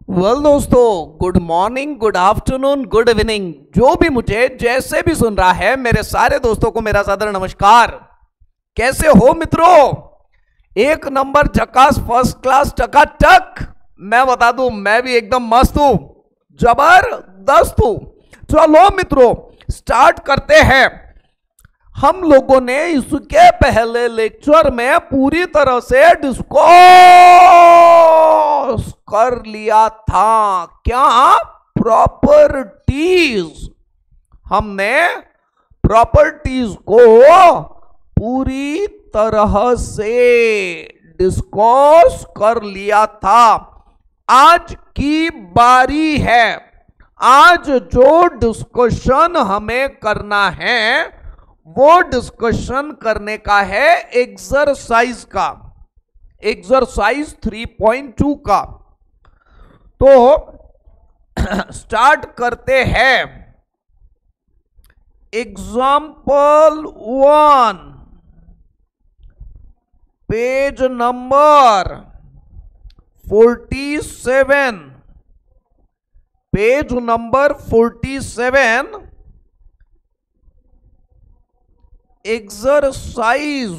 दोस्तों, good morning, good afternoon, good evening. जो भी मुझे जैसे भी सुन रहा है, मेरे सारे दोस्तों को मेरा सादर नमस्कार। कैसे हो मित्रों? एक नंबर, झकास, फर्स्ट क्लास, टकाटक। मैं बता दूं, मैं भी एकदम मस्त हूं, जबरदस्त हूं। चलो मित्रों, स्टार्ट करते हैं। हम लोगों ने इसके पहले लेक्चर में पूरी तरह से डिस्कस कर लिया था। क्या? प्रॉपर्टीज। हमने प्रॉपर्टीज को पूरी तरह से डिस्कस कर लिया था। आज की बारी है। आज जो डिस्कशन हमें करना है वो डिस्कशन करने का है एक्सरसाइज का, एक्सरसाइज 3.2 का। तो स्टार्ट करते हैं। Example 1, page number 47, page number 47, exercise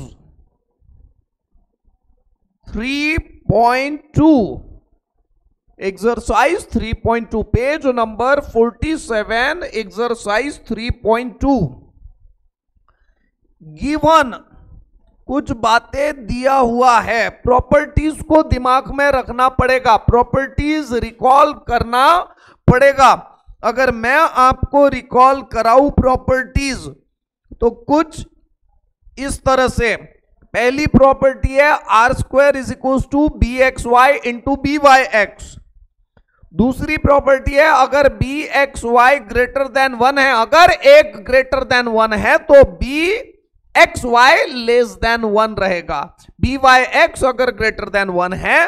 3.2, exercise 3.2, page number 47, exercise 3.2। Given कुछ बातें दिया हुआ है। प्रॉपर्टीज को दिमाग में रखना पड़ेगा, प्रॉपर्टीज रिकॉल करना पड़ेगा। अगर मैं आपको रिकॉल कराऊं प्रॉपर्टीज, तो कुछ इस तरह से। पहली प्रॉपर्टी है r square is equal to b x y into b y x. दूसरी प्रॉपर्टी है अगर b x y greater than 1 है, अगर एक ग्रेटर देन 1 है तो b x y less than 1 रहेगा। बी वाई एक्स अगर ग्रेटर देन 1 है,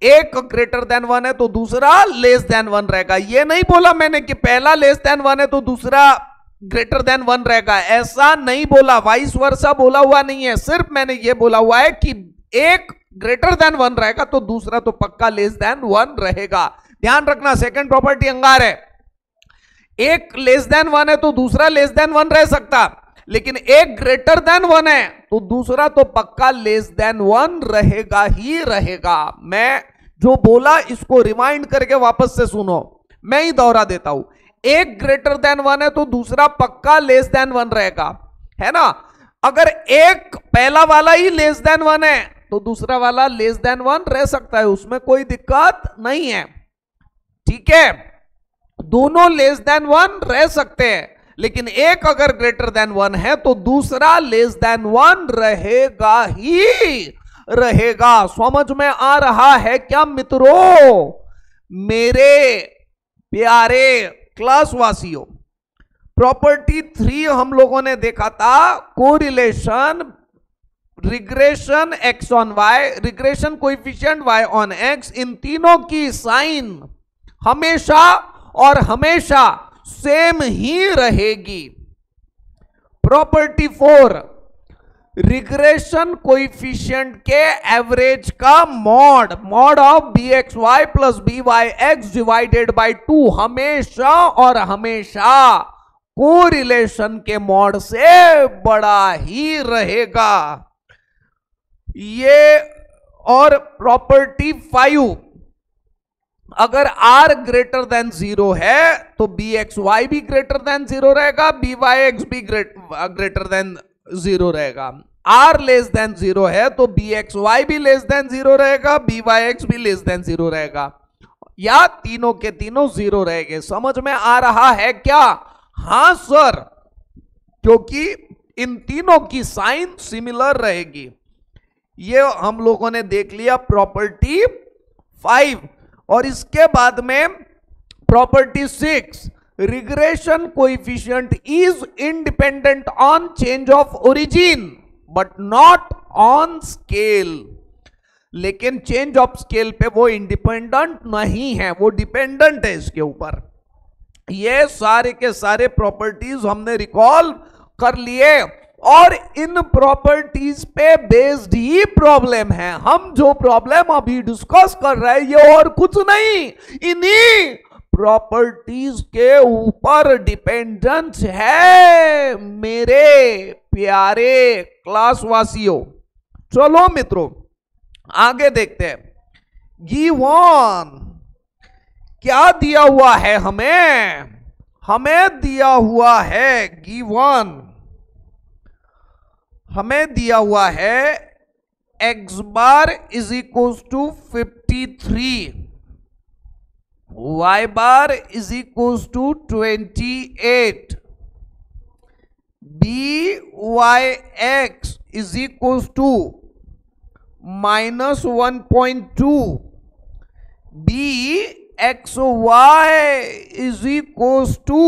एक ग्रेटर देन 1 है तो दूसरा लेस देन 1 रहेगा। यह नहीं बोला मैंने कि पहला लेस देन 1 है तो दूसरा ग्रेटर देन 1 रहेगा, ऐसा नहीं बोला, वाइस वर्सा बोला हुआ नहीं है। सिर्फ मैंने ये बोला हुआ है कि एक ग्रेटर देन 1 रहेगा तो दूसरा तो पक्का लेस देन 1 रहेगा। ध्यान रखना, सेकंड प्रॉपर्टी अंगार है। एक लेस देन 1 है तो दूसरा लेस देन 1 रह सकता, लेकिन एक ग्रेटर देन 1 है तो दूसरा तो पक्का लेस देन 1 रहेगा ही रहेगा। मैं जो बोला इसको रिमाइंड करके वापस से सुनो, मैं ही दोहरा देता हूं। एक ग्रेटर देन 1 है तो दूसरा पक्का लेस देन 1 रहेगा, है ना। अगर एक पहला वाला ही लेस देन 1 है तो दूसरा वाला लेस देन 1 रह सकता है, उसमें कोई दिक्कत नहीं है, ठीक है। दोनों लेस देन 1 रह सकते हैं, लेकिन एक अगर ग्रेटर देन 1 है तो दूसरा लेस देन 1 रहेगा ही रहेगा। समझ में आ रहा है क्या मित्रों? मेरे प्यारे क्लास वासियों, प्रॉपर्टी 3 हम लोगों ने देखा था, correlation, regression x on y, regression coefficient y on x. इन तीनों की साइन हमेशा और हमेशा सेम ही रहेगी। प्रॉपर्टी 4, रिग्रेशन कोएफिशिएंट के एवरेज का mod of b x y plus b y x divided by 2 हमेशा और हमेशा कोरिलेशन के मॉड से बड़ा ही रहेगा ये। और प्रॉपर्टी 5, अगर r ग्रेटर देन 0 है तो बी एक्स वाई भी ग्रेटर देन 0 रहेगा, बी वाई एक्स भी ग्रेटर देन 0 रहेगा। r लेस देन 0 है तो बी एक्स वाई भी लेस देन 0 रहेगा, बी वाई एक्स भी लेस देन 0 रहेगा, या तीनों के तीनों 0 रहेंगे। समझ में आ रहा है क्या? हां सर, क्योंकि इन तीनों की साइन सिमिलर रहेगी। ये हम लोगों ने देख लिया प्रॉपर्टी 5। और इसके बाद में property 6, regression coefficient is independent on change of origin but not on scale. लेकिन चेंज ऑफ स्केल पे वो इंडिपेंडेंट नहीं है, वो डिपेंडेंट है इसके ऊपर। ये सारे के सारे प्रॉपर्टीज हमने रिकॉल कर लिए और इन प्रॉपर्टीज पे बेस्ड ही प्रॉब्लम है। हम जो प्रॉब्लम अभी डिस्कस कर रहे हैं ये और कुछ नहीं, इन्हीं प्रॉपर्टीज के ऊपर डिपेंडेंट है मेरे प्यारे क्लासवासियों। चलो मित्रों आगे देखते हैं। गिवन क्या दिया हुआ है हमें दिया हुआ है गिवन, हमें दिया हुआ है x bar is equal to 53, y bar is equal to 28, byx is equal to -1.2, bxy is equal to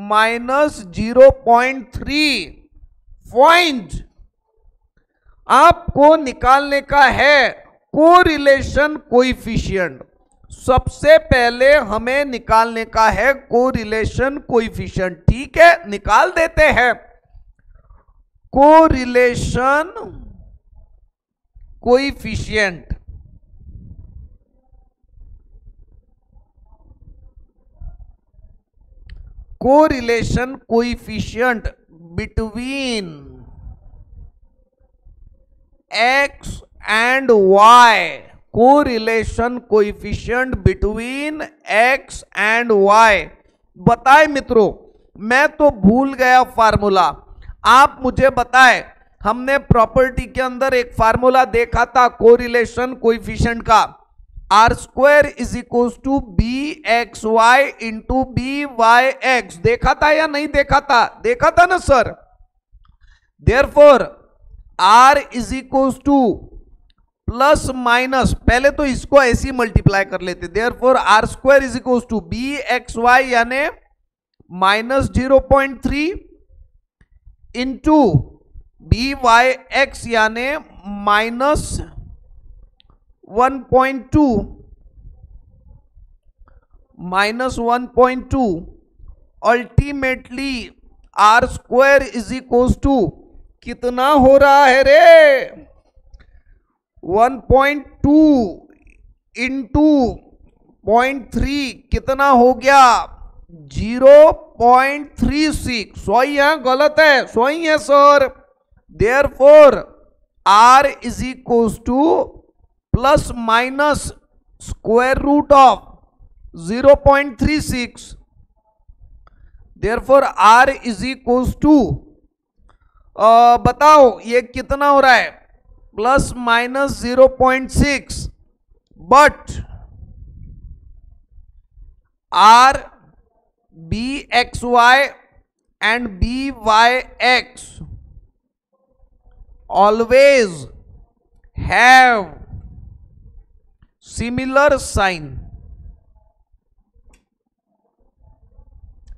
-0.3 point. आपको निकालने का है कोरिलेशन कोएफिशिएंट। सबसे पहले हमें निकालने का है कोरिलेशन कोएफिशिएंट। ठीक है, निकाल देते हैं। Correlation coefficient correlation coefficient between x and y, correlation coefficient between x and y। बताए मित्रों, मैं तो भूल गया फार्मूला, आप मुझे बताएं। हमने प्रॉपर्टी के अंदर एक फार्मूला देखा था कोरिलेशन कोएफिशिएंट का, r square is equal to b x y into b y x. देखा था या नहीं देखा था? देखा था ना sir. Therefore r is equal to plus minus, पहले तो इसको ऐसे ही मल्टीप्लाई कर लेते। Therefore r square is equal to b x y यानी -0.3 इंटू बी वाई एक्स यानी -1.2 ultimately r square is equal to कितना हो रहा है रे? 1.2 इंटू 0.3 कितना हो गया? 0.36। सही है गलत है? सही है sir. Therefore r is equal to plus minus square root of 0.36। Therefore r is equal to बताओ ये कितना हो रहा है? Plus minus 0.6, but r b x y and b y x always have similar sign.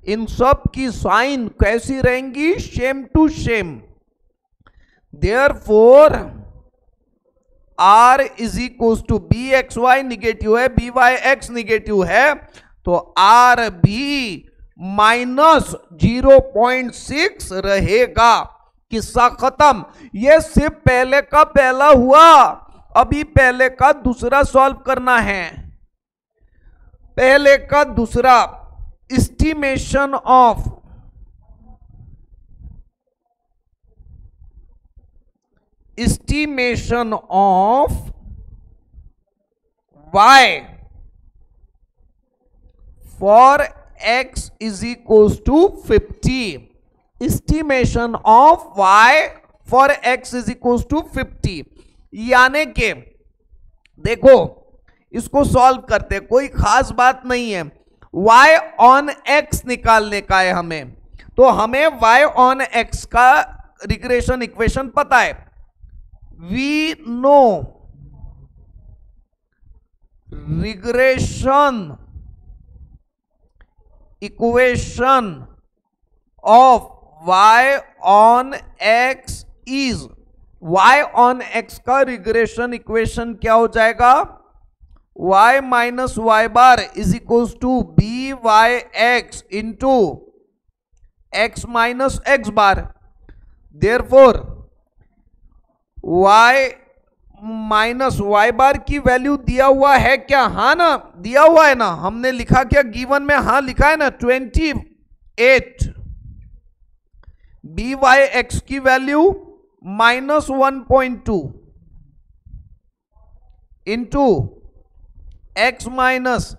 इन सब की sign कैसी रहेंगी? Same to same. Therefore r is equal to b x y negative है, बी वाई एक्स निगेटिव है, तो are भी -0.6 रहेगा। किस्सा खत्म। ये सिर्फ पहले का पहला हुआ, अभी पहले का दूसरा सॉल्व करना है। पहले का दूसरा, estimation of y for x is equals to 50। Estimation of y for x is equals to 50 यानी कि देखो इसको सॉल्व करते, कोई खास बात नहीं है। y on x निकालने का है हमें, तो हमें y on x का रिग्रेशन इक्वेशन पता है। We know regression equation of y on x is, y on x का रिग्रेशन इक्वेशन क्या हो जाएगा? y minus y bar is equal to b y x into x minus x bar. Therefore y minus y bar की value दिया हुआ है क्या? हाँ ना, दिया हुआ है ना, हमने लिखा क्या गिवन में? हाँ लिखा है ना, 28। बी वाई एक्स की value -1.2 into x minus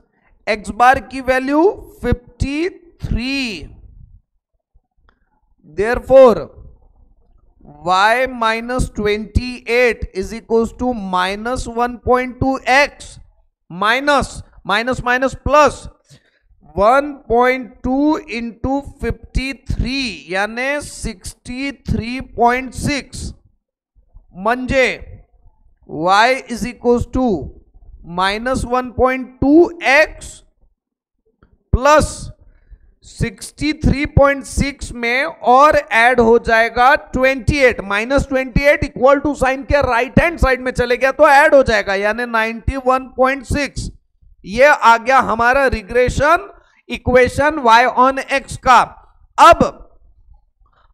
x bar की value 53। Therefore y minus 28 is equals to -1.2x minus plus 1.2 into 53 यानी 63.6 म्हणजे y is equals to -1.2x plus 63.6 में और ऐड हो जाएगा 28, -28 इक्वल टू साइन के राइट हैंड साइड में चले गया तो ऐड हो जाएगा यानी 91.6। ये आ गया हमारा regression equation y on x का। अब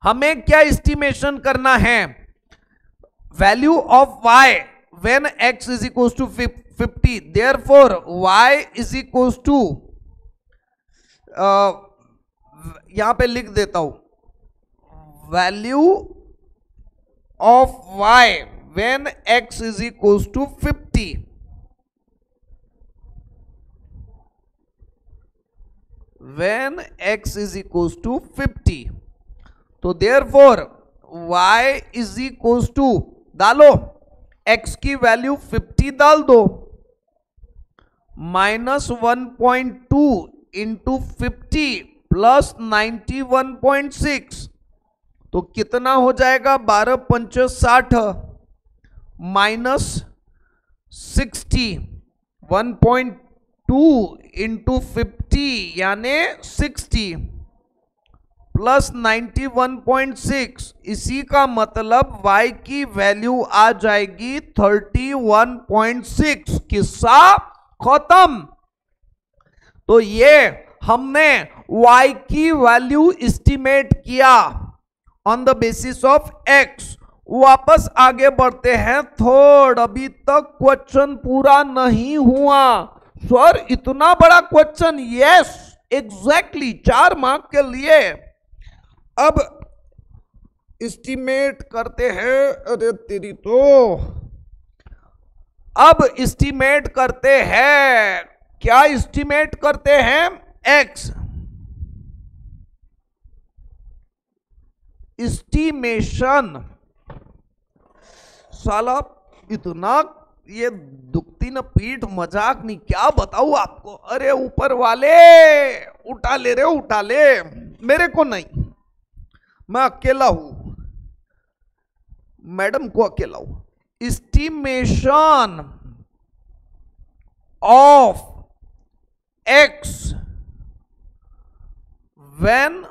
हमें क्या एस्टिमेशन करना है? Value of y when x is equals to 50। Therefore y is equals to यहां पे लिख देता हूं, value of y when x is equals to 50। When x is equals to 50 तो therefore y is equals to डालो, x की value 50 डाल दो, -1.2 इंटू 50 प्लस 91.6 तो कितना हो जाएगा? 12 पंच 60 माइनस 60, 1.2 इंटू 50 यानी 60 प्लस 91.6, इसी का मतलब y की वैल्यू आ जाएगी 31.6। किस्सा खत्म। तो ये हमने y की वैल्यू एस्टिमेट किया on the basis of x। वापस आगे बढ़ते हैं थर्ड। अभी तक क्वेश्चन पूरा नहीं हुआ। सर इतना बड़ा क्वेश्चन? यस एग्जैक्टली, 4 मार्क के लिए। अब एस्टिमेट करते हैं, अरे तेरी तो, अब एस्टिमेट करते हैं, क्या एस्टिमेट करते हैं? x estimation. साला इतना ये दुखती न पीठ, मजाक नहीं, क्या बताऊं आपको। अरे ऊपर वाले उठा ले रे, उठा ले, मेरे को नहीं, मैं अकेला हूं, मैडम को अकेला हूं। Estimation of x when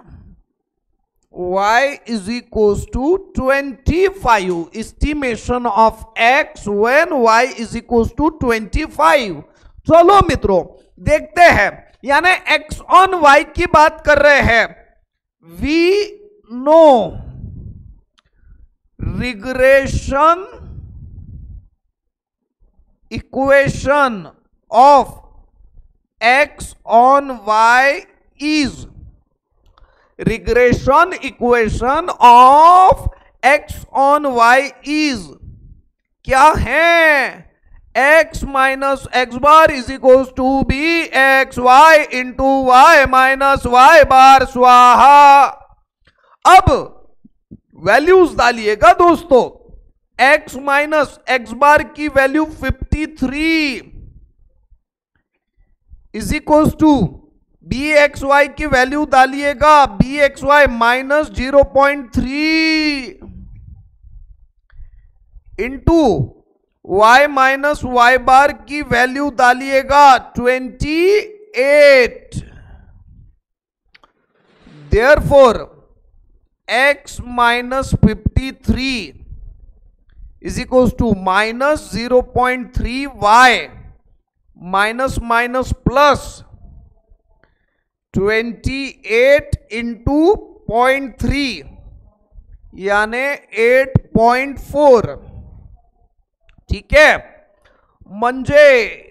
y is equals to 25। estimation of x when y is equals to 25। चलो मित्रों देखते हैं, यानी x on y की बात कर रहे हैं। we know regression equation of x on y is, regression equation of x on y is क्या है? x minus x bar is equals to b x y into y minus y bar स्वाहा। अब values डालिएगा दोस्तों। x minus x bar की value 53 is equals to b x y की value डालिएगा, b x y minus 0.3 into y minus y bar की value डालिएगा 28। Therefore x minus 53 is equals to minus 0.3 y minus minus plus 28 into 0.3 यानी 8.4। ठीक है, म्हणजे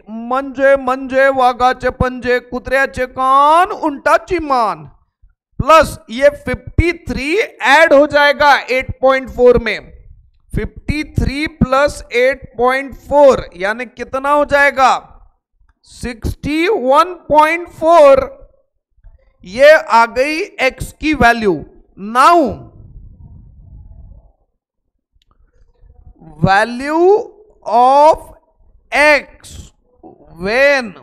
म्हणजे म्हणजे वाघाचे पंजे कुत्र्याचे कान उंटाची मान, प्लस ये 53 ऐड हो जाएगा 8.4 में। 53 प्लस 8.4 यानी कितना हो जाएगा 61.4। ये आ गई x की value. Now value of x when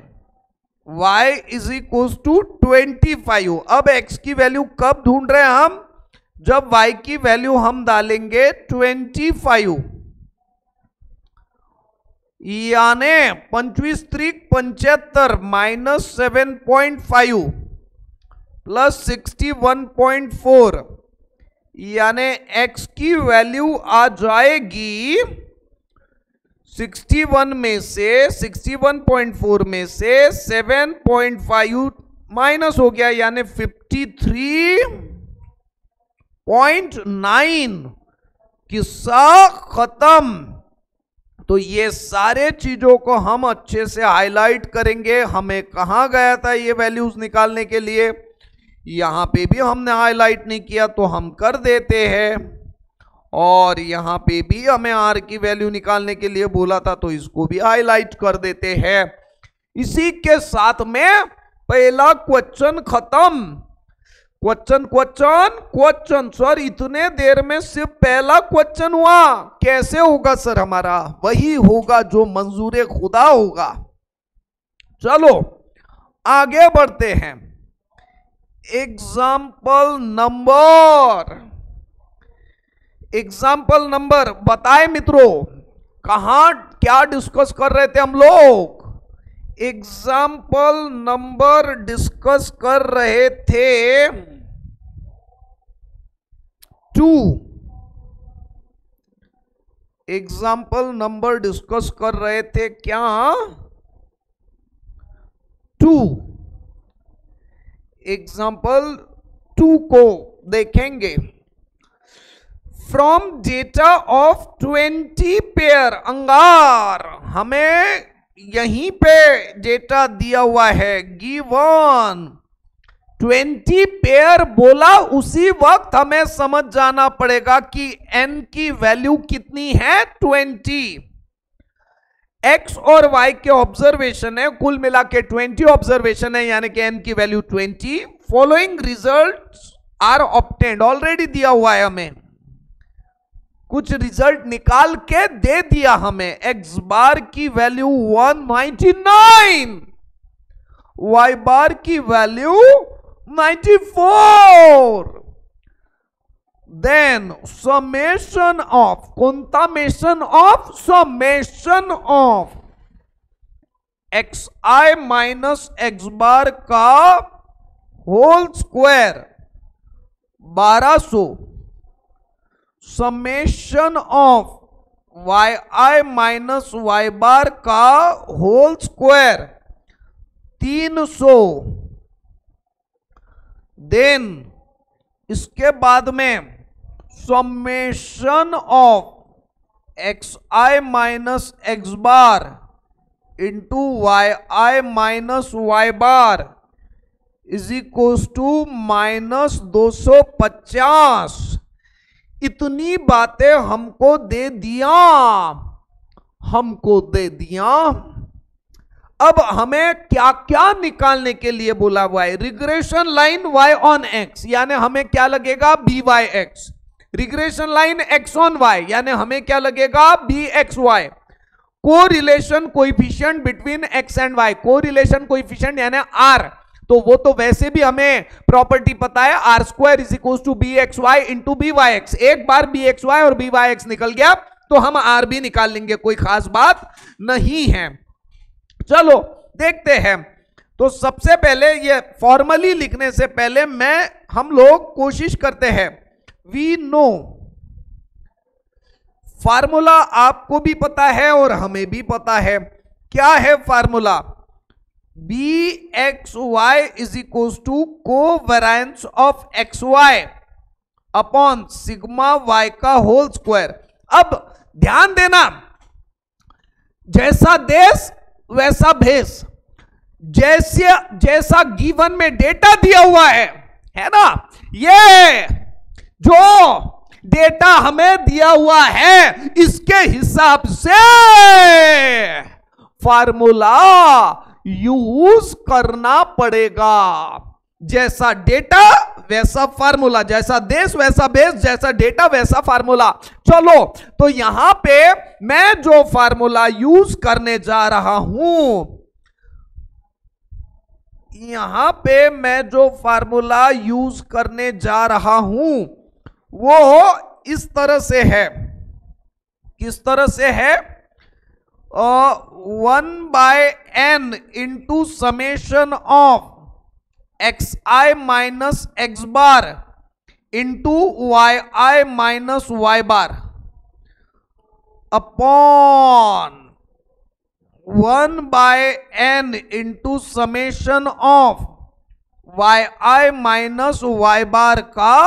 y is equal to 25। अब x की वैल्यू कब ढूंढ रहे हैं हम, जब y की वैल्यू हम डालेंगे 25, यानी 25 त्रिक 75 माइनस 7.5 प्लस 61.4, यानी x की वैल्यू आ जाएगी 61 में से 61.4 में से 7.5 माइनस हो गया, यानी 53.9। किस्सा खत्म। तो ये सारे चीजों को हम अच्छे से हाईलाइट करेंगे। हमें कहां गया था ये वैल्यूज निकालने के लिए, यहां पे भी हमने हाईलाइट नहीं किया तो हम कर देते हैं, और यहां पे भी हमें आर की वैल्यू निकालने के लिए बोला था तो इसको भी हाईलाइट कर देते हैं। इसी के साथ में पहला क्वेश्चन खत्म। क्वेश्चन सर इतने देर में सिर्फ पहला क्वेश्चन हुआ, कैसे होगा सर हमारा? वही होगा जो मंजूर खुदा होगा। चलो आगे बढ़ते हैं। एग्जाम्पल नंबर बताए मित्रों, कहां क्या डिस्कस कर रहे थे हम लोग? एग्जाम्पल नंबर डिस्कस कर रहे थे 2। एग्जाम्पल नंबर डिस्कस कर रहे थे क्या? 2। एग्जाम्पल 2 को देखेंगे। फ्रॉम डेटा ऑफ 20 पेयर अंगार, हमें यहीं पे डेटा दिया हुआ है, गिवन 20 पेयर बोला, उसी वक्त हमें समझ जाना पड़ेगा कि n की वैल्यू कितनी है 20। x और y के ऑब्जर्वेशन है, कुल मिला के 20 ऑब्जर्वेशन है, यानी कि n की value 20। Following results are obtained, already दिया हुआ है हमें, कुछ रिजल्ट निकाल के दे दिया हमें। x बार की वैल्यू 199, y बार की value 94। Then summation of, contamination of, summation of xi minus x bar का whole square 1200, summation of yi minus y bar का होल स्क्वायर 300। देन इसके बाद में summation of xi minus x bar into yi minus y bar is equal to minus 250। इतनी बातें हमको दे दिया। अब हमें क्या क्या निकालने के लिए बोला हुआ है? Regression line y on x, यानी हमें क्या लगेगा byx। Regression line x on y, यानी हमें क्या लगेगा bxy। Correlation coefficient between x and y, correlation coefficient यानी r, तो वो तो वैसे भी हमें प्रॉपर्टी पता है, r square is equal to b x y into b y x. एक बार बी एक्स वाई और बी वाई एक्स निकल गया तो हम आर भी निकाल लेंगे, कोई खास बात नहीं है। चलो देखते हैं। तो सबसे पहले ये फॉर्मली लिखने से पहले हम लोग कोशिश करते हैं। वी नो, फार्मूला आपको भी पता है और हमें भी पता है। क्या है formula? B x y is equal to covariance of x y upon sigma y का होल स्क्वायर। अब ध्यान देना, जैसा देश वैसा भेष, जैसा गिवन में डेटा दिया हुआ है ना, ये जो डेटा हमें दिया हुआ है इसके हिसाब से फार्मूला यूज करना पड़ेगा। जैसा डेटा वैसा फार्मूला, जैसा देश वैसा बेस, जैसा डेटा वैसा फार्मूला। चलो, तो यहां पे मैं जो फार्मूला यूज करने जा रहा हूं, यहां पे मैं जो फार्मूला यूज करने जा रहा हूं वो इस तरह से है। किस तरह से है? 1/n into summation of xi minus x bar into yi minus y bar upon 1/n into summation of yi minus y bar का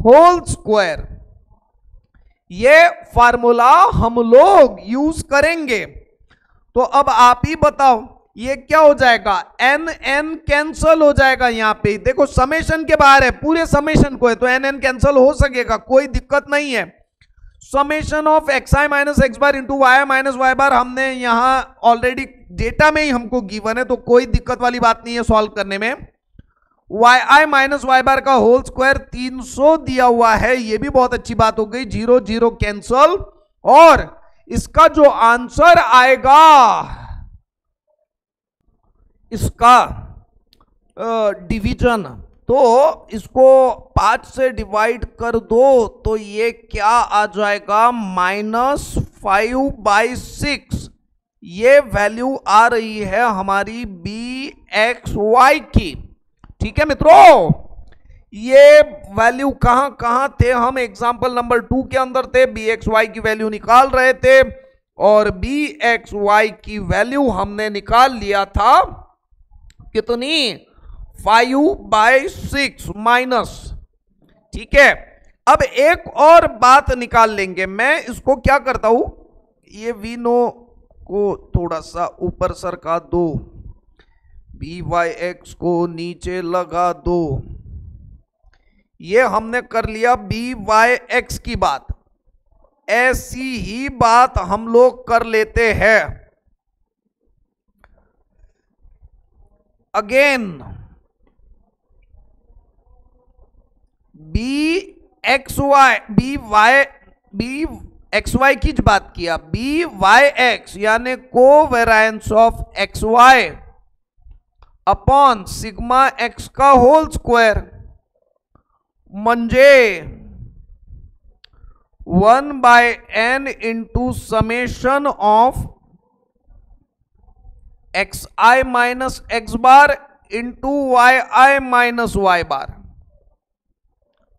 होल स्क्वायर। ये फार्मूला हम लोग यूज करेंगे। तो अब आप ही बताओ ये क्या हो जाएगा? एन एन कैंसल हो जाएगा। यहां पे देखो समेशन के बाहर है, पूरे समेशन को है तो एन एन कैंसल हो सकेगा, कोई दिक्कत नहीं है। Summation of xi minus x bar into y minus y bar हमने यहां ऑलरेडी डेटा में ही हमको गिवन है तो कोई दिक्कत वाली बात नहीं है सॉल्व करने में। yi माइनस वाई बार का होल स्क्वायर 300 दिया हुआ है, ये भी बहुत अच्छी बात हो गई। 0 0 कैंसल और इसका जो आंसर आएगा इसका डिवीजन, तो इसको 5 से डिवाइड कर दो तो ये क्या आ जाएगा? -5/6। ये वैल्यू आ रही है हमारी bxy की। ठीक है मित्रों, ये वैल्यू कहां थे? हम एग्जांपल नंबर 2 के अंदर थे, bxy की वैल्यू निकाल रहे थे और bxy की वैल्यू हमने निकाल लिया था कितनी? 5/6 माइनस। ठीक है, अब एक और बात निकाल लेंगे। मैं इसको क्या करता हूं, ये वीनो को थोड़ा सा ऊपर सरका दो, byx को नीचे लगा दो। ये हमने कर लिया byx की बात। ऐसी ही बात हम लोग कर लेते हैं अगेन bxy की बात किया, byx यानी covariance of xy upon sigma x का होल स्क्वायर म्हणजे 1/n into summation of xi minus x bar into yi minus y bar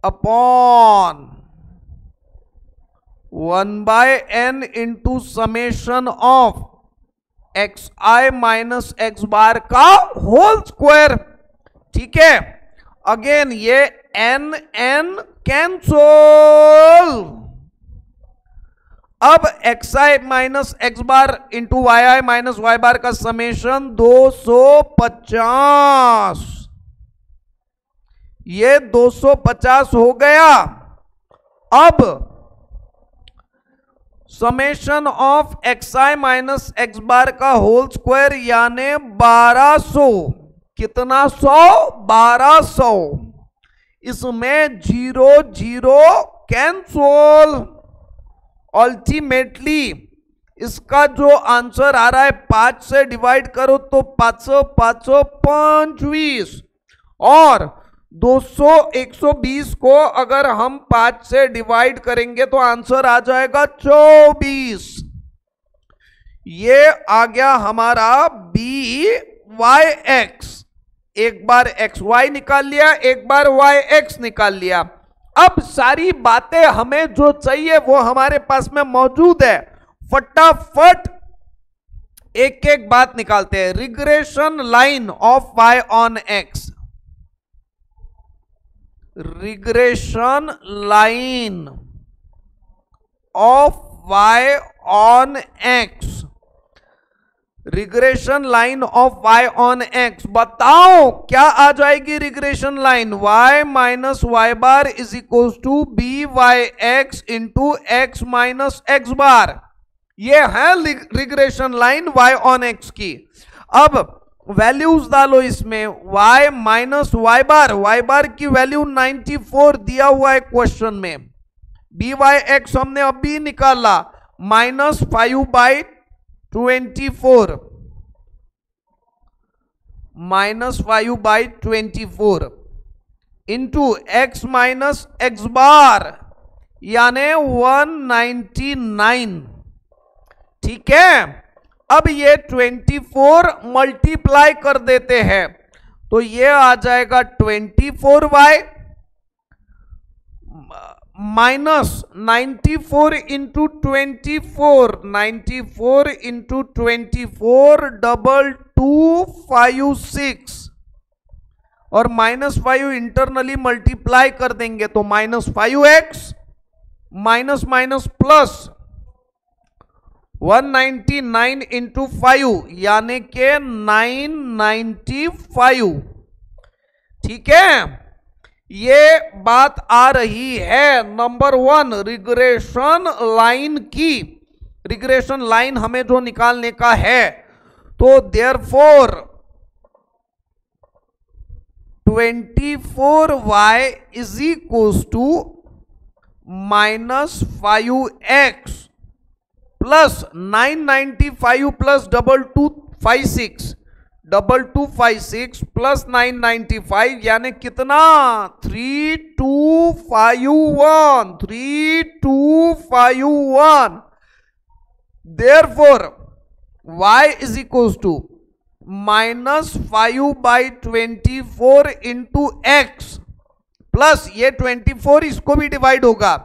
upon 1/n into summation of xi minus x bar का whole square. ठीक है, again ये n n cancel. अब xi minus x bar into yi minus y bar का summation 250, ये 250 हो गया। अब summation of xi minus x bar का होल स्क्वायर यानी 1200। कितना 100? 1200। इसमें 0 0 कैंसल। अल्टीमेटली इसका जो आंसर आ रहा है 5 से डिवाइड करो तो 500 500 25 और 200 120 को अगर हम 5 से डिवाइड करेंगे तो आंसर आ जाएगा 24। ये आ गया हमारा byx। एक बार xy निकाल लिया, एक बार yx निकाल लिया। अब सारी बातें हमें जो चाहिए वो हमारे पास में मौजूद है। फटाफट एक एक बात निकालते हैं। Regression line of y on x, regression line of y on x, regression line of y on x, बताओ क्या आ जाएगी regression line? y minus y bar is equal to b y x into x minus x bar. ये है regression line y on x की। अब values डालो इसमें, y माइनस वाई बार की वैल्यू 94 दिया हुआ है क्वेश्चन में, बी वाई एक्स हमने अभी निकाला minus 5/24, minus 5/24 into x minus x bar यानी 199। ठीक है, अब ये 24 मल्टीप्लाई कर देते हैं तो ये आ जाएगा 24y माइनस 94 इंटू 24, 94 इंटू 24 2256 और -5 इंटरनली मल्टीप्लाई कर देंगे तो -5x minus minus plus 199 into 5 यानी के 995। ठीक है, ये बात आ रही है नंबर 1 रिग्रेशन लाइन की। रिग्रेशन लाइन हमें जो निकालने का है तो therefore 24y is equal to -5x plus 995 plus 2256 plus 995 यानी कितना 3251। Therefore y is equal to -5/24 into x plus ये 24 इसको भी डिवाइड होगा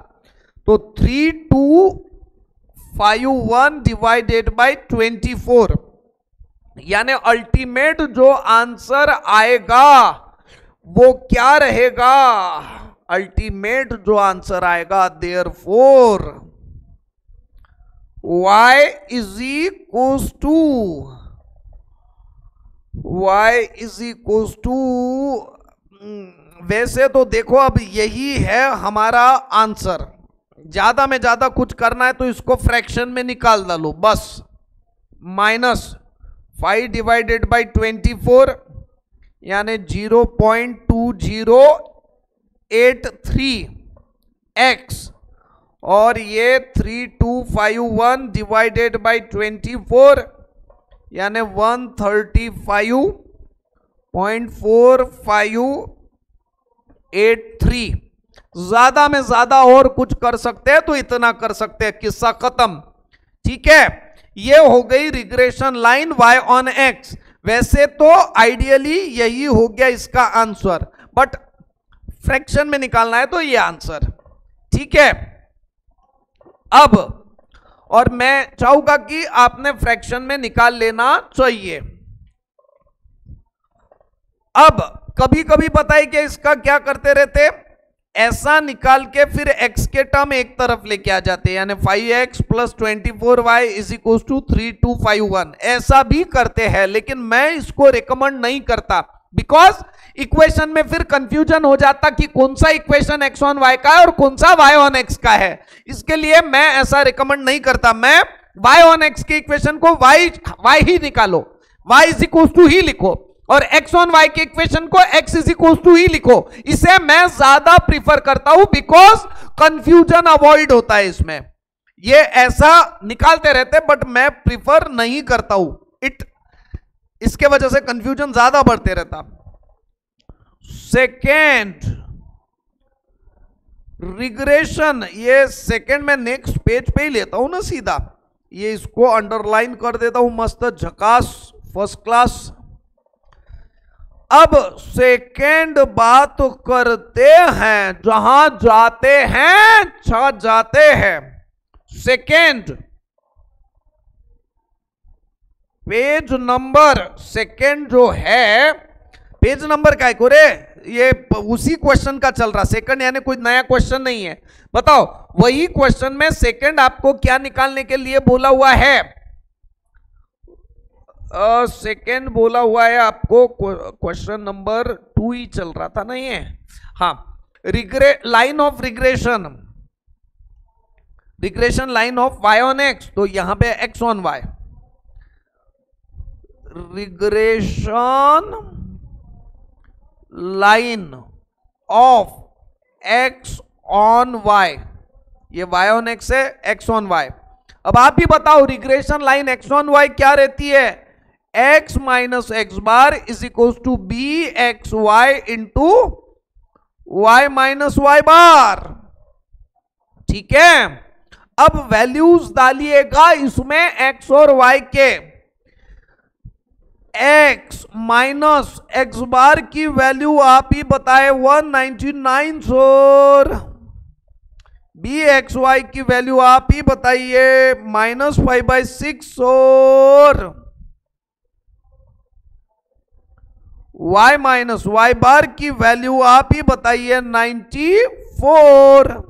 तो 3251 डिवाइडेड बाय 24 यानी अल्टीमेट जो आंसर आएगा वो क्या रहेगा? अल्टीमेट जो आंसर आएगा therefore y is equal to वैसे तो देखो अब यही है हमारा आंसर, ज्यादा में ज्यादा कुछ करना है तो इसको फ्रैक्शन में निकाल डालो बस, -5 डिवाइडेड बाई 24 यानी 0.2083x और ये 3251 डिवाइडेड बाई 24 यानी 135.4583। ज्यादा में ज्यादा और कुछ कर सकते हैं तो इतना कर सकते हैं, किस्सा खत्म। ठीक है, ये हो गई regression line y on x। वैसे तो आइडियली यही हो गया इसका आंसर, बट फ्रैक्शन में निकालना है तो ये आंसर। ठीक है, अब और मैं चाहूंगा कि आपने फ्रैक्शन में निकाल लेना चाहिए। अब कभी कभी पता है कि इसका क्या करते रहते, ऐसा निकाल के फिर x के टर्म एक तरफ लेके आ जाते हैं यानी 5x plus 24y is equal to 3251, ऐसा भी करते हैं। लेकिन मैं इसको रिकमेंड नहीं करता बिकॉज इक्वेशन में फिर कंफ्यूजन हो जाता कि कौन सा इक्वेशन x ऑन y का है और कौन सा y ऑन x का है। इसके लिए मैं ऐसा रिकमेंड नहीं करता। मैं y ऑन x के इक्वेशन को y ही निकालो, y इज इक्वल टू ही लिखो और x ऑन y के इक्वेशन को x इज इक्वल टू ही लिखो। इसे मैं ज्यादा प्रीफर करता हूं बिकॉज कंफ्यूजन अवॉइड होता है इसमें। ये ऐसा निकालते रहते बट मैं प्रीफर नहीं करता हूं, इसके वजह से कंफ्यूजन ज्यादा बढ़ते रहता। सेकेंड रिग्रेशन, ये सेकेंड में नेक्स्ट पेज पे ही लेता हूं ना सीधा, ये इसको अंडरलाइन कर देता हूं मस्त झकास फर्स्ट क्लास। अब सेकेंड बात करते हैं, जहां जाते हैं छा जाते हैं। सेकेंड पेज नंबर सेकेंड जो है पेज नंबर काय को रे, ये उसी क्वेश्चन का चल रहा, सेकंड यानी कोई नया क्वेश्चन नहीं है। बताओ वही क्वेश्चन में सेकंड आपको क्या निकालने के लिए बोला हुआ है? सेकंड बोला हुआ है आपको, क्वेश्चन नंबर 2 ही चल रहा था ना ये। हाँ, line of regression, regression line of y on x, तो यहां पे x on y, regression line of x on y, ये y ऑन x है, x ऑन y। अब आप ही बताओ regression line x on y क्या रहती है? x minus x bar is equal to b x y into y minus y bar. ठीक है, अब वैल्यूज डालिएगा इसमें x और y के। x माइनस एक्स बार की वैल्यू आप ही बताए 199 सर, बी एक्स वाई की वैल्यू आप ही बताइए -5/6 sir, y minus y bar की वैल्यू आप ही बताइए 94।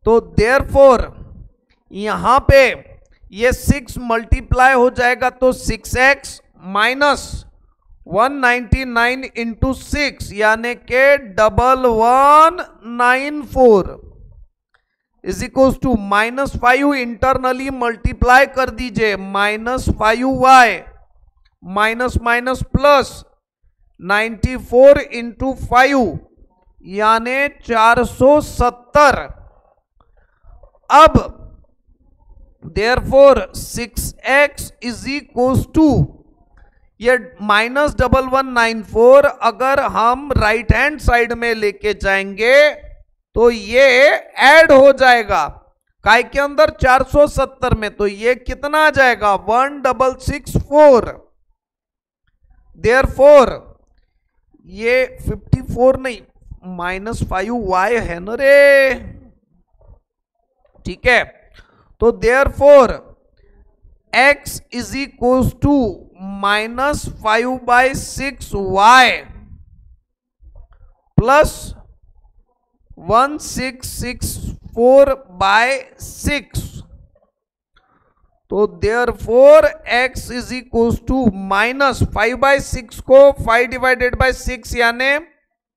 तो देयरफॉर यहां पे ये 6 मल्टीप्लाई हो जाएगा तो 6x माइनस 199 इंटू 6 यानी के 1194 is equal to -5 internally multiply कर दीजिए, -5y minus minus plus 94 into 5 यानी 470। अब therefore 6x is equal to ये -1194 अगर हम राइट हैंड साइड में लेके जाएंगे तो ये ऐड हो जाएगा काय के अंदर 470 में, तो ये कितना आ जाएगा 1664। देयरफॉर ये 54 नहीं -5y है ना रे। ठीक है, तो therefore x is equal to -5/6y plus 1664/6। तो therefore x is equal to -5/6 को 5 डिवाइडेड बाय 6 यानी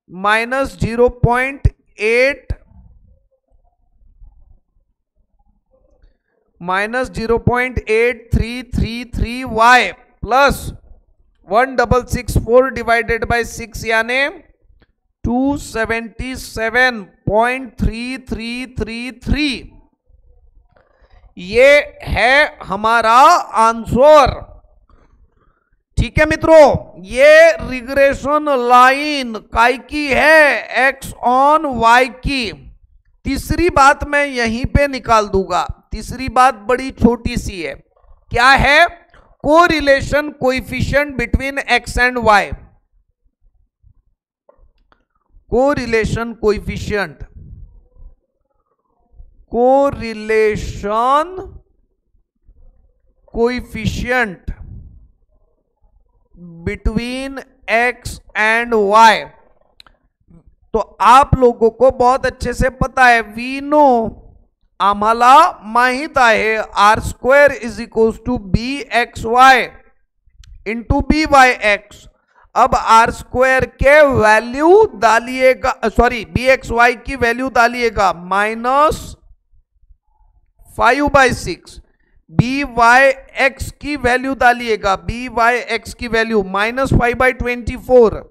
-0.8333y प्लस 1664 डिवाइडेड बाय 6 यानी 277.3333। ये है हमारा आंसर। ठीक है मित्रों, ये रिग्रेशन लाइन काय की है? x ऑन y की। तीसरी बात मैं यहीं पे निकाल दूंगा, तीसरी बात बड़ी छोटी सी है, क्या है? Correlation coefficient between x and y। Correlation coefficient, correlation coefficient between x and y। तो आप लोगों को बहुत अच्छे से पता है, वी नो, आम्हाला माहित आहे r² is equal to bxy into byx। अब r² के वैल्यू डालिएगा, सॉरी bxy की वैल्यू डालिएगा -5/6, byx की वैल्यू डालिएगा, byx की वैल्यू -5/24,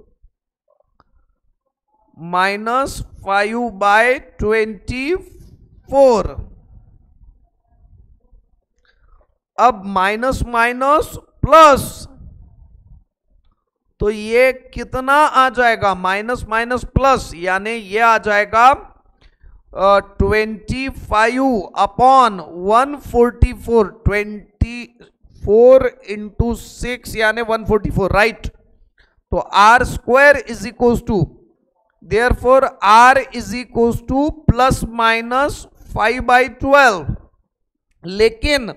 -5/24। अब माइनस माइनस प्लस, तो ये कितना आ जाएगा? माइनस माइनस प्लस यानी ये आ जाएगा 25/144, 24 इंटू 6 यानी 144, राइट। तो r² is equal to, therefore r is equal to ±5/12। लेकिन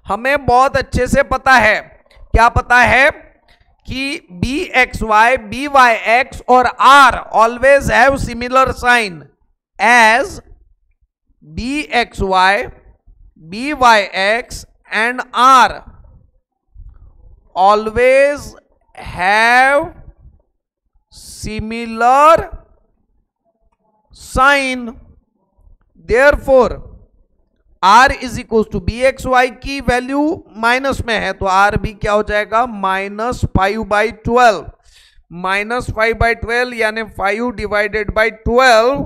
हमें बहुत अच्छे से पता है क्या पता है कि b x y, b y x और r always have similar sign as b x y, b y x and r always have similar sign. Therefore r is equal to b x y की value minus में है तो are भी क्या हो जाएगा -5/12, -5/12 यानी 5 डिवाइडेड बाई 12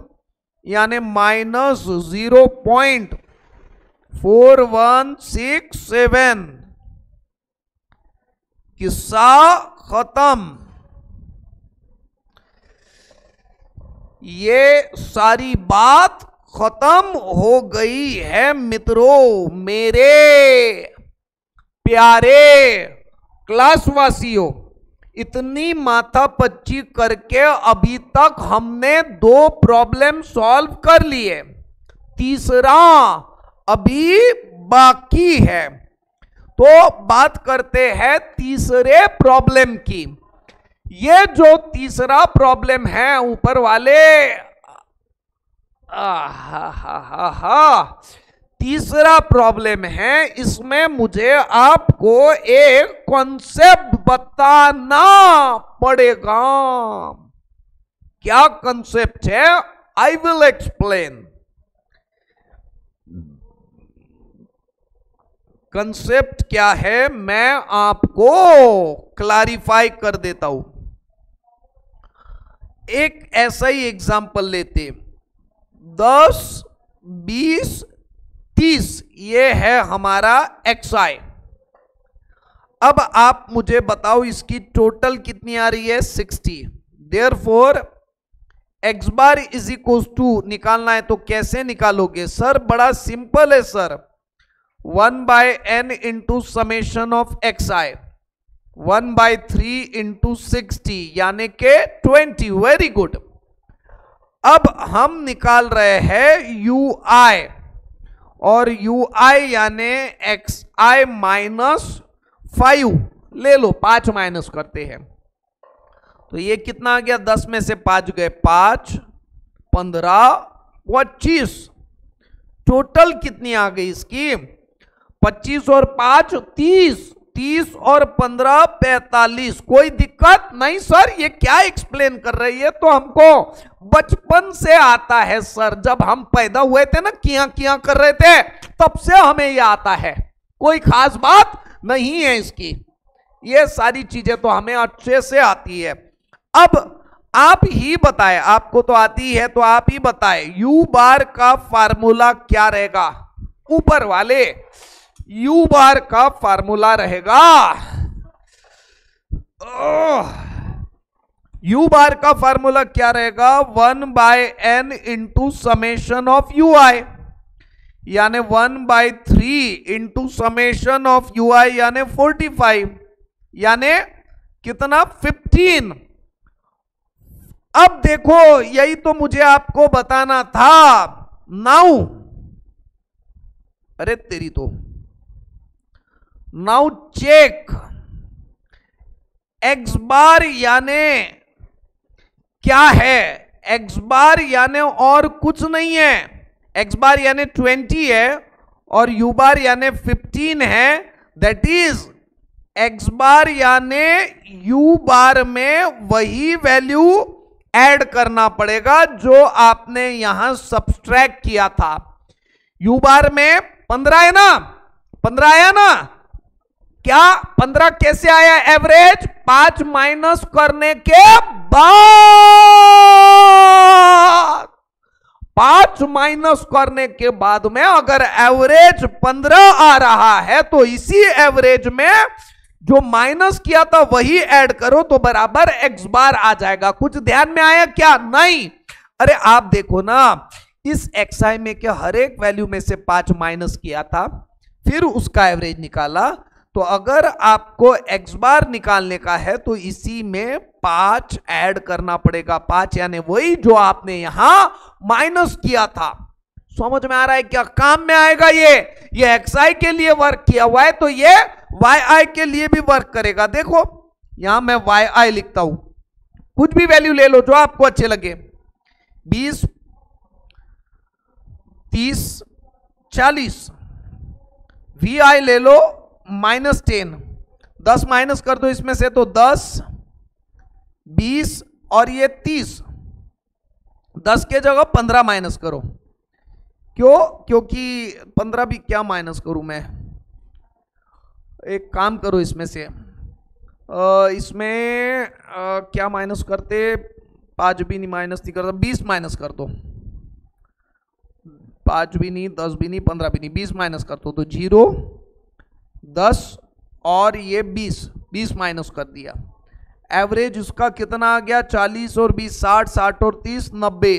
यानी -0.4167। किस्सा खत्म। ये सारी बात खत्म हो गई है मित्रों, मेरे प्यारे क्लासवासियों। इतनी माथापच्ची करके अभी तक हमने 2 प्रॉब्लम सॉल्व कर लिए, तीसरा अभी बाकी है। तो बात करते हैं तीसरे प्रॉब्लम की। ये जो तीसरा प्रॉब्लम है ऊपर वाले, तीसरा प्रॉब्लम है, इसमें मुझे आपको एक कॉन्सेप्ट बताना पड़ेगा। क्या कॉन्सेप्ट है? I will explain. कंसेप्ट क्या है मैं आपको क्लैरिफाई कर देता हूं। एक ऐसा ही एग्जाम्पल लेते, 10, 20, 30 ये है हमारा xi। अब आप मुझे बताओ इसकी टोटल कितनी आ रही है? 60। Therefore x bar is equal to निकालना है तो कैसे निकालोगे सर? बड़ा सिंपल है sir, 1/n into summation of xi, 1/3 into 60 यानी के 20। Very good. अब हम निकाल रहे हैं ui, और ui यानी xi -5 ले लो, 5 माइनस करते हैं तो ये कितना आ गया? 10 में से 5 गए, 5, 15, 25। टोटल कितनी आ गई इसकी? 25 और 5 30, 30 और 15 45। कोई दिक्कत नहीं सर, ये क्या एक्सप्लेन कर रही है? तो हमको बचपन से आता है सर, जब हम पैदा हुए थे ना, किया किया कर रहे थे, तब से हमें ये आता है, कोई खास बात नहीं है इसकी। ये सारी चीजें तो हमें अच्छे से आती है। अब आप ही बताएं, आपको तो आती है तो आप ही बताएं, यू बार का फार्मूला क्या रहेगा? ऊपर वाले यू बार का फार्मूला रहेगा, यू बार का फार्मूला क्या रहेगा? 1/n into summation of u i, यानी 1/3 into summation of u i यानी 45, यानी कितना? 15। अब देखो यही तो मुझे आपको बताना था। नाउ, अरे तेरी तो, नाउ चेक, x बार यानी क्या है? x बार यानी और कुछ नहीं है, x बार यानी 20 है और u बार यानी 15 है। दैट इज x बार यानी u बार में वही वैल्यू ऐड करना पड़ेगा जो आपने यहां सब्सट्रैक्ट किया था। u बार में 15 है ना, 15 आया ना? क्या 15 कैसे आया? एवरेज 5 माइनस करने के बाद, 5 माइनस करने के बाद में अगर एवरेज 15 आ रहा है तो इसी एवरेज में जो माइनस किया था वही ऐड करो तो बराबर x बार आ जाएगा। कुछ ध्यान में आया क्या? नहीं। अरे आप देखो ना, इस xi में क्या हर एक वैल्यू में से 5 माइनस किया था, फिर उसका एवरेज निकाला। तो अगर आपको x बार निकालने का है तो इसी में 5 ऐड करना पड़ेगा, 5 यानी वही जो आपने यहां माइनस किया था। समझ में आ रहा है क्या? काम में आएगा ये xi के लिए वर्क किया हुआ है तो ये yi के लिए भी वर्क करेगा। देखो यहां मैं yi लिखता हूं, कुछ भी वैल्यू ले लो जो आपको अच्छे लगे, 20, 30, 40। vi ले लो -10, 10 माइनस कर दो इसमें से तो 10, 20 और ये 30, 10 के जगह 15 माइनस करो। क्यों? क्योंकि 15 भी क्या माइनस करूं मैं, एक काम करो इसमें से इसमें क्या माइनस करते, 5 भी नहीं माइनस नहीं करता, 20 माइनस कर दो, 5 भी नहीं, 10 भी नहीं, 15 भी नहीं, 20 माइनस कर दो तो 0, 10 और ये 20 माइनस कर दिया। एवरेज उसका कितना आ गया, 40 और 20 60, 60 और 30 90,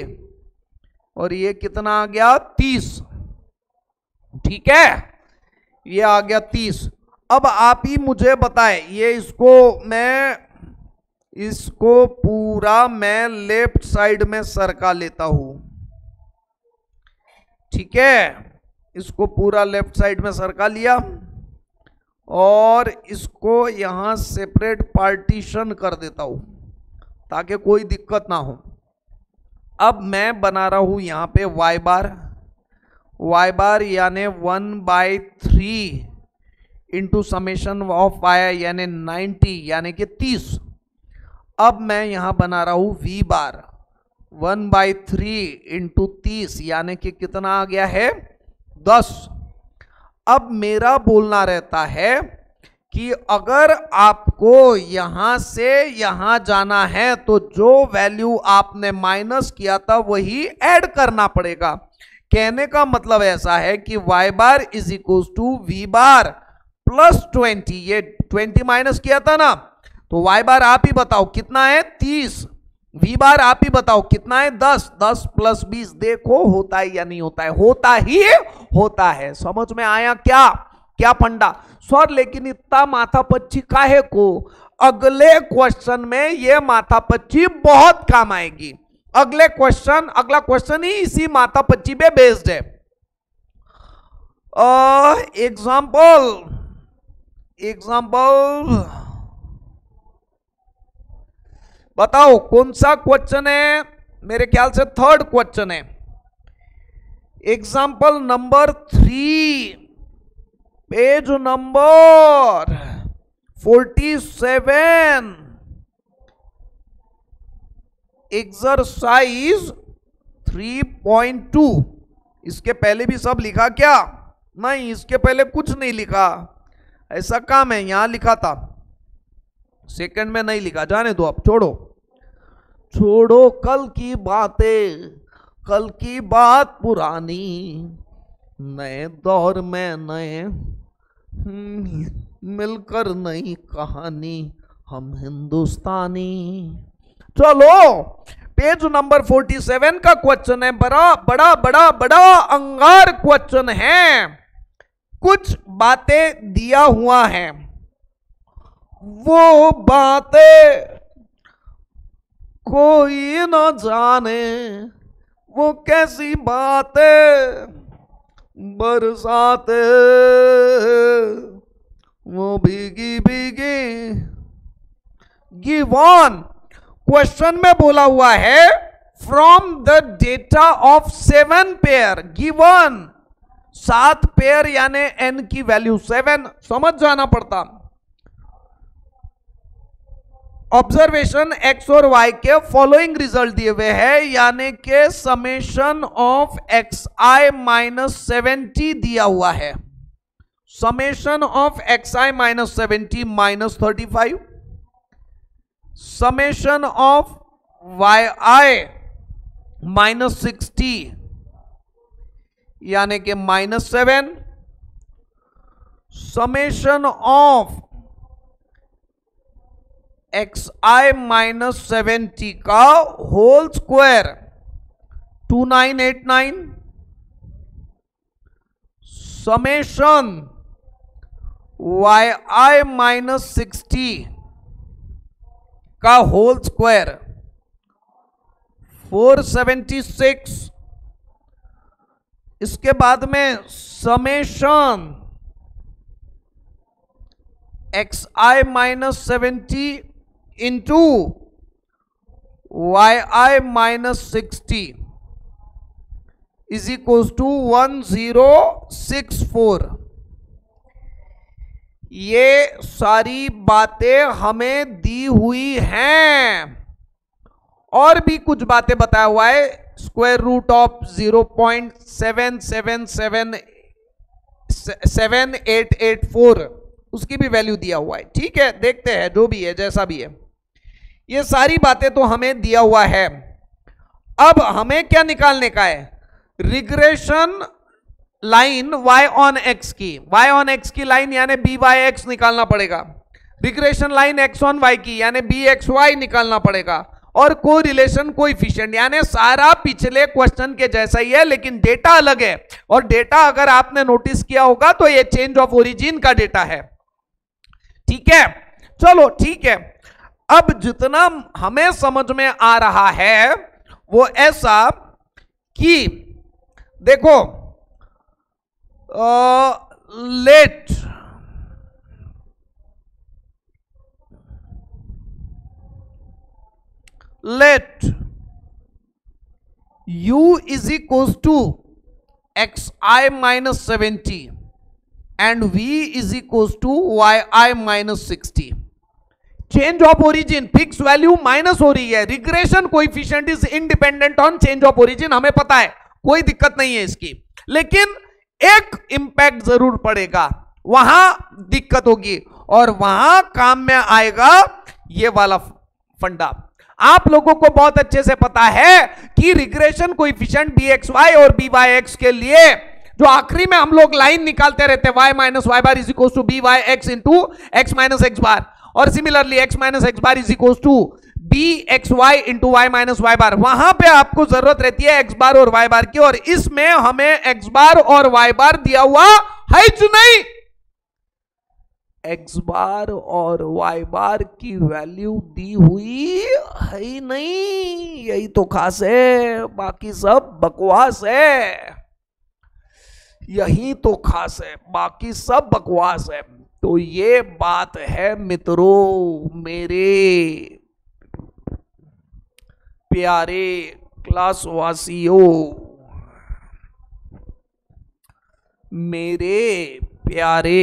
और ये कितना आ गया 30। ठीक है, ये आ गया 30। अब आप ही मुझे बताएं, ये इसको पूरा मैं लेफ्ट साइड में सरका लेता हूं। ठीक है, इसको पूरा लेफ्ट साइड में सरका लिया और इसको यहां सेपरेट पार्टीशन कर देता हूं ताकि कोई दिक्कत ना हो। अब मैं बना रहा हूं यहां पे y बार यानी 1/3 इंटू समेशन ऑफ y यानी 90 यानी कि 30। अब मैं यहां बना रहा हूं v बार 1/3 इंटू 30 यानी कि कितना आ गया है 10। अब मेरा बोलना रहता है कि अगर आपको यहां से यहां जाना है तो जो वैल्यू आपने माइनस किया था वही ऐड करना पड़ेगा। कहने का मतलब ऐसा है कि y bar is equal to v bar plus 20। ये 20 माइनस किया था ना, तो y बार आप ही बताओ कितना है 30, v बार आप ही बताओ कितना है 10, 10 प्लस 20। देखो होता है या नहीं होता है, होता ही होता है। समझ में आया क्या क्या फंडा? सर लेकिन इतना माथापच्ची काहे को? अगले क्वेश्चन में ये माथापच्ची बहुत काम आएगी। अगला क्वेश्चन ही इसी माथापच्ची पे बेस्ड है। एग्जाम्पल बताओ कौन सा क्वेश्चन है? मेरे ख्याल से थर्ड क्वेश्चन है। Example number 3, page number 47, exercise 3.2। इसके पहले भी सब लिखा क्या? नहीं, इसके पहले कुछ नहीं लिखा। ऐसा काम है, यहां लिखा था, सेकंड में नहीं लिखा। जाने दो, अब छोड़ो कल की बातें, कल की बात पुरानी, नए दौर में नए मिलकर नई कहानी, हम हिंदुस्तानी। चलो पेज नंबर 47 का क्वेश्चन है। बड़ा अंगार क्वेश्चन है। कुछ बातें दिया हुआ है, वो बातें कोई न जाने, वो कैसी बातें बरसाते, वो भीगी भीगी। गिव ऑन क्वेश्चन में बोला हुआ है from the data of 7 pair given. 7 pair यानी n की वैल्यू 7, समझ जाना पड़ता। ऑब्जर्वेशन x और y के फॉलोइंग रिजल्ट दिए हुए हैं, यानी के समेशन ऑफ xi माइनस 70 दिया हुआ है। Summation of xi minus 70 minus 35, summation of yi minus 60 यानी के minus 7, summation of xi minus 70 का whole square 2989, summation yi minus 60 का होल स्क्वायर 476, इसके बाद में summation xi minus 70 into yi minus 60 is equal to 1064। ये सारी बातें हमें दी हुई हैं और भी कुछ बातें बताया हुआ है। स्क्वायर रूट ऑफ 0.777884 उसकी भी वैल्यू दिया हुआ है। ठीक है, देखते हैं जो भी है जैसा भी है, ये सारी बातें तो हमें दिया हुआ है। अब हमें क्या निकालने का है? Regression line y on x की लाइन यानी बी वाई एक्स निकालना पड़ेगा। Regression line x on y की यानी बी एक्स वाई निकालना पड़ेगा। और कोई रिलेशन कोएफिशिएंट यानी सारा पिछले क्वेश्चन के जैसा ही है, लेकिन डेटा अलग है। और डेटा अगर आपने नोटिस किया होगा तो ये चेंज ऑफ ओरिजिन का डेटा है। ठीक है, चलो ठीक है। अब जितना हमें समझ में आ रहा है वो ऐसा कि देखो late u is equals to xi minus 70 and v is equals to yi minus 60। Change of origin fix value minus हो रही है। Regression coefficient is independent on change of origin, हमें पता है, कोई दिक्कत नहीं है इसकी। लेकिन एक इंपैक्ट जरूर पड़ेगा, वहां दिक्कत होगी और वहां काम में आएगा ये वाला फंडा। आप लोगों को बहुत अच्छे से पता है कि रिग्रेशन कोएफिशिएंट bxy और byx के लिए जो आखिरी में हम लोग लाइन निकालते रहते हैं y minus y bar is equal to byx into x minus x bar, और similarly x minus x bar is equal to bxy into y minus y bar. वहां पे आपको जरूरत रहती है x बार और y बार की, और इसमें हमें x बार और y बार दिया हुआ है जो नहीं। x बार और y बार की वैल्यू दी हुई है ही नहीं, यही तो खास है, बाकी सब बकवास है। यही तो खास है, बाकी सब बकवास है। तो ये बात है मित्रों, मेरे प्यारे क्लासवासियों, मेरे प्यारे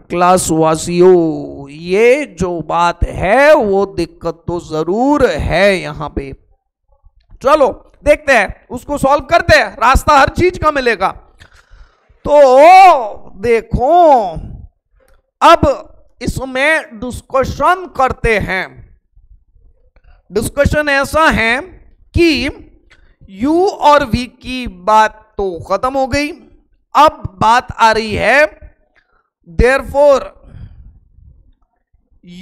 क्लासवासियों, ये जो बात है वो दिक्कत तो जरूर है यहां पे। चलो देखते हैं, उसको सॉल्व करते हैं, रास्ता हर चीज का मिलेगा। तो देखो अब इसमें डिस्कशन करते हैं। डिस्कशन ऐसा है कि u और v की बात तो खत्म हो गई, अब बात आ रही है therefore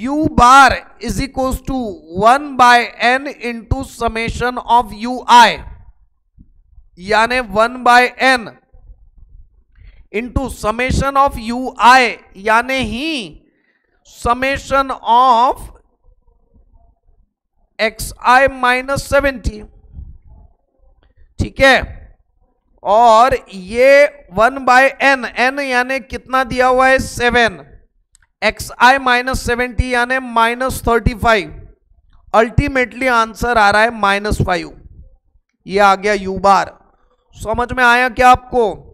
u bar is equals to 1 by n into summation of ui यानी 1 by n into summation of u i यानी ही summation of x i minus 70। ठीक है, और ये 1 बाय एन, एन यानी कितना दिया हुआ है 7, एक्स आई माइनस 70 यानी माइनस 35। अल्टीमेटली आंसर आ रहा है -5। ये आ गया यू बार। समझ में आया क्या आपको?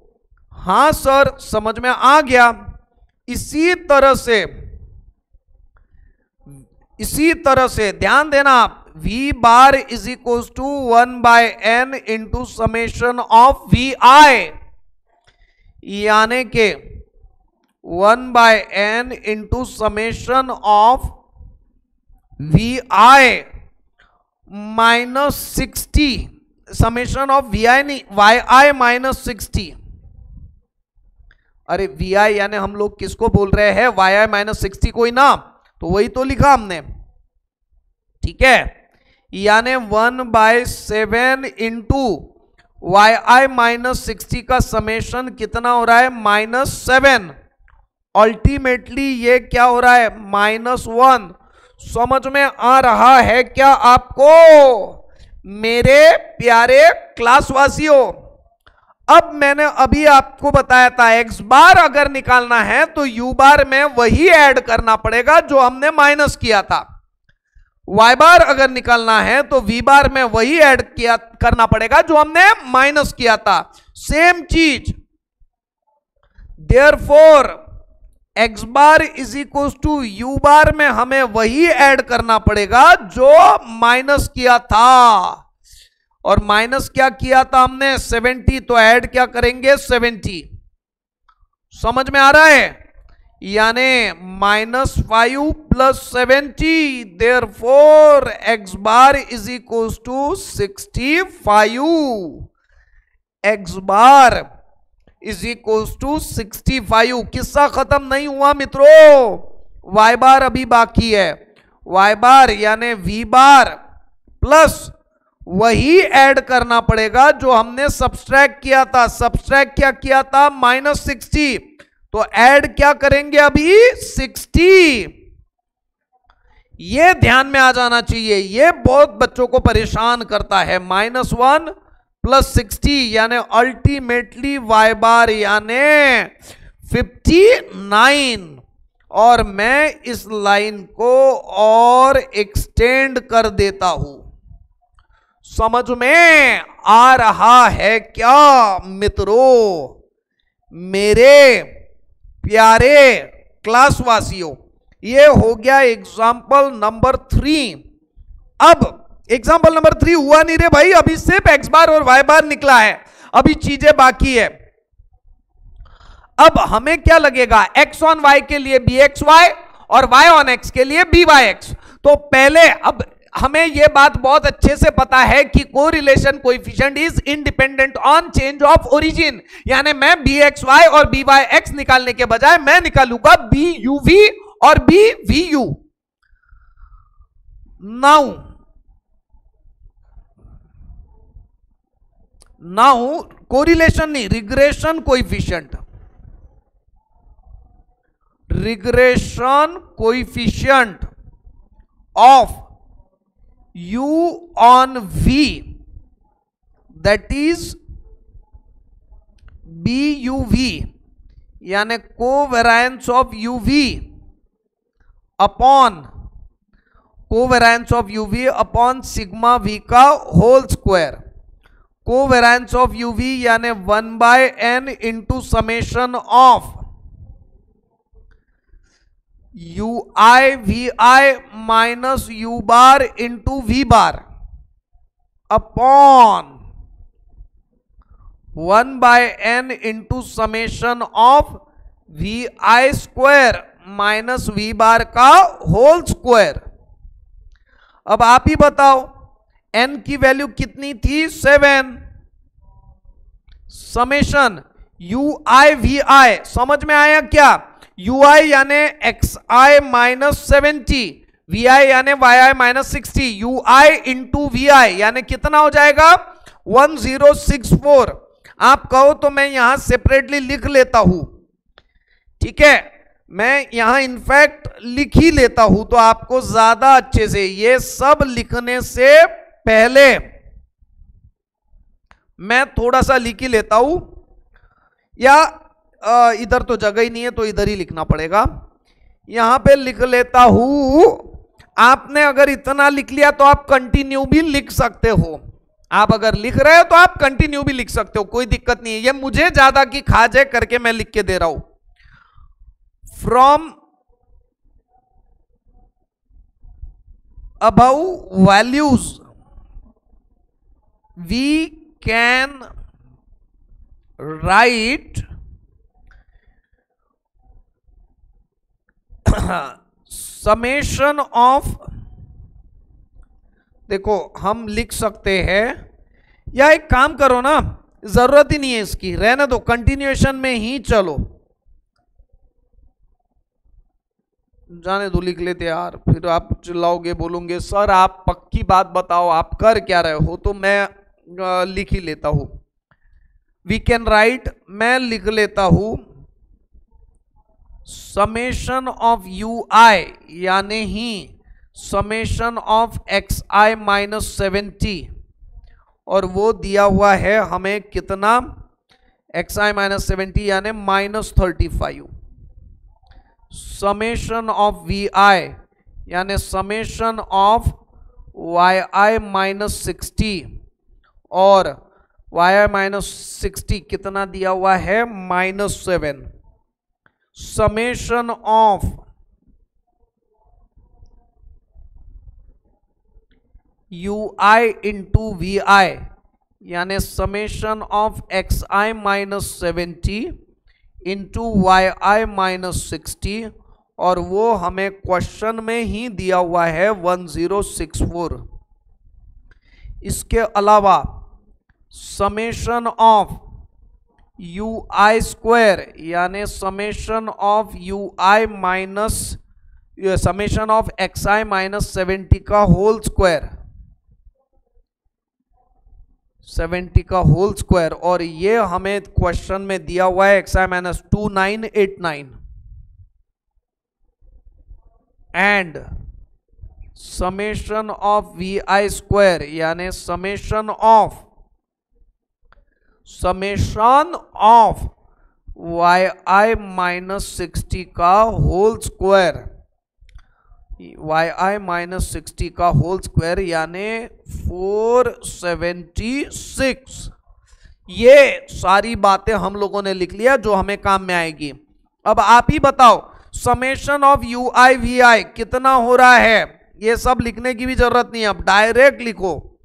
हां सर समझ में आ गया। इसी तरह से ध्यान देना आप, v bar is equal to 1 by n into summation of vi यानी के 1 by n into summation of vi minus 60, summation of vi नहीं yi माइनस 60। अरे vi यानी हम लोग किसको बोल रहे हैं? yi माइनस 60 कोई ना, तो वही तो लिखा हमने। ठीक है, यानी 1 बाय 7 इंटू yi माइनस 60 का समेशन कितना हो रहा है? -7। अल्टीमेटली ये क्या हो रहा है? -1। समझ में आ रहा है क्या आपको मेरे प्यारे क्लासवासियों? अब मैंने अभी आपको बताया था एक्स बार अगर निकालना है तो यू बार में वही ऐड करना पड़ेगा जो हमने माइनस किया था, वाई बार अगर निकालना है तो वी बार में वही ऐड किया करना पड़ेगा जो हमने माइनस किया था, सेम चीज। Therefore x bar is equal to u bar में हमें वही ऐड करना पड़ेगा जो माइनस किया था, और माइनस क्या किया था हमने 70, तो ऐड क्या करेंगे 70। समझ में आ रहा है? यानी -5 plus 70, therefore x bar is equal to 65। X bar is equal to 65। किस्सा खत्म नहीं हुआ मित्रों, वाई बार अभी बाकी है। वाई बार यानी वी बार प्लस वही ऐड करना पड़ेगा जो हमने सब्सट्रैक्ट किया था। सब्सट्रैक्ट क्या किया था? -60, तो ऐड क्या करेंगे अभी 60। ये ध्यान में आ जाना चाहिए, ये बहुत बच्चों को परेशान करता है। -1 प्लस 60 यानी अल्टीमेटली वाई बार यानी 59। और मैं इस लाइन को और एक्सटेंड कर देता हूं। समझ में आ रहा है क्या मित्रों? मेरे प्यारे क्लासवासियों, ये हो गया एग्जाम्पल नंबर 3। अब एग्जाम्पल नंबर 3 हुआ नहीं रे भाई, अभी सिर्फ एक्स बार और वाई बार निकला है, अभी चीजें बाकी है। अब हमें क्या लगेगा? एक्स ऑन वाई के लिए बी एक्स वाई और वाई ऑन एक्स के लिए बी वाई एक्स। तो पहले अब हमें यह बात बहुत अच्छे से पता है कि correlation coefficient is independent on change of origin, यानी मैं बी एक्स वाई और बी वाई एक्स निकालने के बजाय मैं निकालूंगा बी यू वी और b v u. Now correlation नहीं, regression coefficient. Regression coefficient of u on v, that is buv, यानी covariance of uv upon covariance of uv upon sigma v का whole square. Covariance of uv यानी 1/n into summation of u i v i minus u bar into v bar upon 1/n into summation of v i square minus v bar का whole square. अब आप ही बताओ n की value कितनी थी? 7। Summation u i v i, समझ में आया क्या? यू आई यानी x i minus 70, v i यानी y i minus 60, u i into v i यानी कितना हो जाएगा? 1064। आप कहो तो मैं यहां सेपरेटली लिख लेता हूं, ठीक है? मैं यहां इनफैक्ट लिख ही लेता हूं तो आपको ज्यादा अच्छे से, ये सब लिखने से पहले मैं थोड़ा सा लिख ही लेता हूं, या इधर तो जगह ही नहीं है तो इधर ही लिखना पड़ेगा। यहां पे लिख लेता हूं। आपने अगर इतना लिख लिया तो आप कंटिन्यू भी लिख सकते हो। आप अगर लिख रहे हो तो आप कंटिन्यू भी लिख सकते हो, कोई दिक्कत नहीं है। ये मुझे ज्यादा की खाजे करके मैं लिख के दे रहा हूं। From above values we can write summation of, देखो हम लिख सकते हैं, या एक काम करो ना, जरूरत ही नहीं है इसकी, रहने दो, कंटिन्यूएशन में ही चलो, जाने दो, लिख लेते यार। फिर आप चिल्लाओगे, बोलोगे सर आप पक्की बात बताओ आप कर क्या रहे हो, तो मैं लिख ही लेता हूं। वी कैन राइट, मैं लिख लेता हूं समेशन ऑफ यू आई यानी ही summation of x i minus 70, और वो दिया हुआ है हमें कितना? xi माइनस 70 यानी -35, समेशन ऑफ vi यानी समेशन ऑफ yi माइनस 60, और yi माइनस 60 कितना दिया हुआ है -7, summation of ui into vi यानी summation of xi minus 70 into yi minus 60, और वो हमें क्वेश्चन में ही दिया हुआ है 1064। इसके अलावा समेशन ऑफ ui स्क्वायर यानी summation of ui minus summation of xi minus 70 का होल स्क्वायर, 70 का होल स्क्वायर, और ये हमें क्वेश्चन में दिया हुआ है xi minus 2989, and summation of vi square यानी समेशन ऑफ yi माइनस 60 का होल स्क्वायर, yi माइनस 60 का होल स्क्वायर यानी 476। ये सारी बातें हम लोगों ने लिख लिया जो हमें काम में आएगी। अब आप ही बताओ समेशन ऑफ ui vi कितना हो रहा है, ये सब लिखने की भी जरूरत नहीं है, अब डायरेक्ट लिखो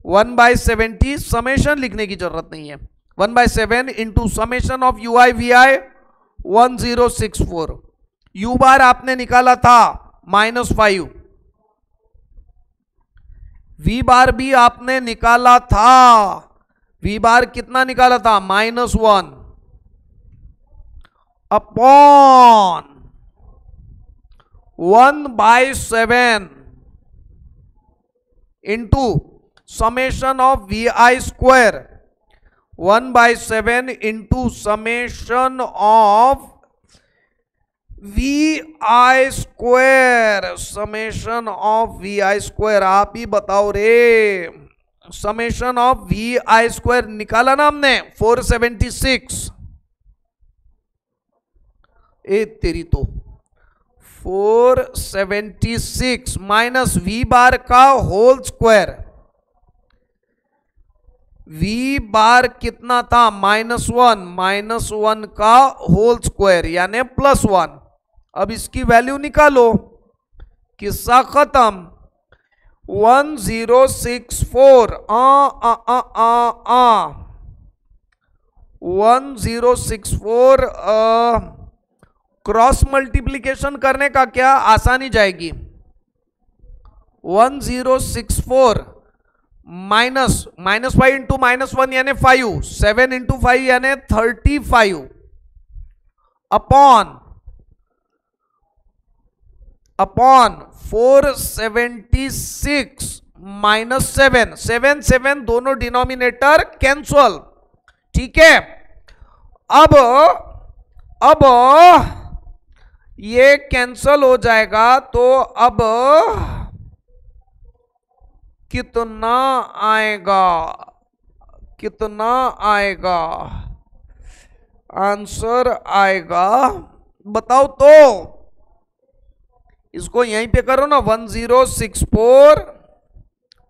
1/70, समेशन लिखने की जरूरत नहीं है, 1/7 into summation of ui vi 1064, u बार आपने निकाला था -5, v बार भी आपने निकाला था, v बार कितना निकाला था -1 upon 1/7 into summation of vi square 1/7 into summation of vi square, summation of vi square. आप ही बताओ रे, समेशन ऑफ vi स्क्वायर निकाला ना हमने 476, ए तेरी तो 476 माइनस v बार का होल स्क्वायर, v बार कितना था -1 का होल स्क्वायर यानी +1। अब इसकी वैल्यू निकालो, किस्सा खत्म। 1064 1064 क्रॉस मल्टीप्लीकेशन करने का क्या आसानी जाएगी। 1064 -5 इंटू -1 यानी 5, 7 इंटू 5 यानी 35 अपॉन 476 -7, 7 दोनों डिनोमिनेटर कैंसल। ठीक है, अब ये कैंसल हो जाएगा, तो अब कितना आएगा आंसर आएगा, बताओ तो। इसको यहीं पे करो ना, 1064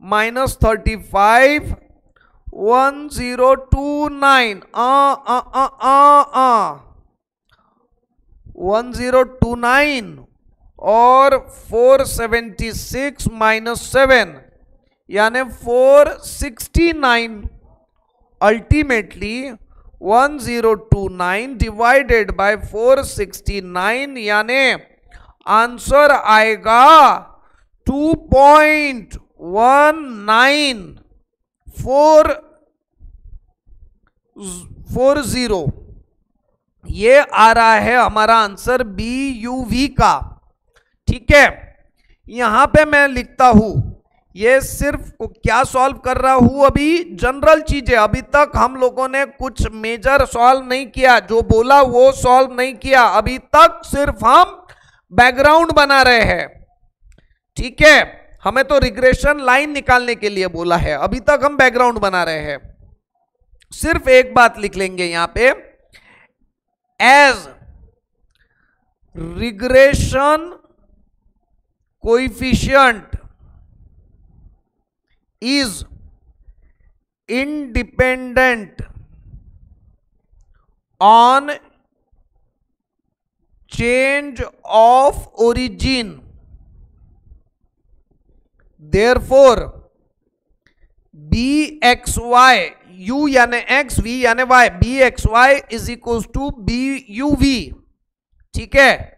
-35 1029 1029 और 476 -7 यानी 469। अल्टीमेटली 1029 डिवाइडेड बाय 469 यानी आंसर आएगा 2.1940। ये आ रहा है हमारा आंसर BUV का। ठीक है, यहां पे मैं लिखता हूं, ये सिर्फ क्या सॉल्व कर रहा हूं, अभी जनरल चीजें। अभी तक हम लोगों ने कुछ मेजर सॉल्व नहीं किया, जो बोला वो सॉल्व नहीं किया। अभी तक सिर्फ हम बैकग्राउंड बना रहे हैं। ठीक है, हमें तो रिग्रेशन लाइन निकालने के लिए बोला है, अभी तक हम बैकग्राउंड बना रहे हैं। सिर्फ एक बात लिख लेंगे यहां पे, as regression coefficient is independent on change of origin, therefore b x y, u यानी x, v यानी y, b x y is equal to b u v, ठीक है।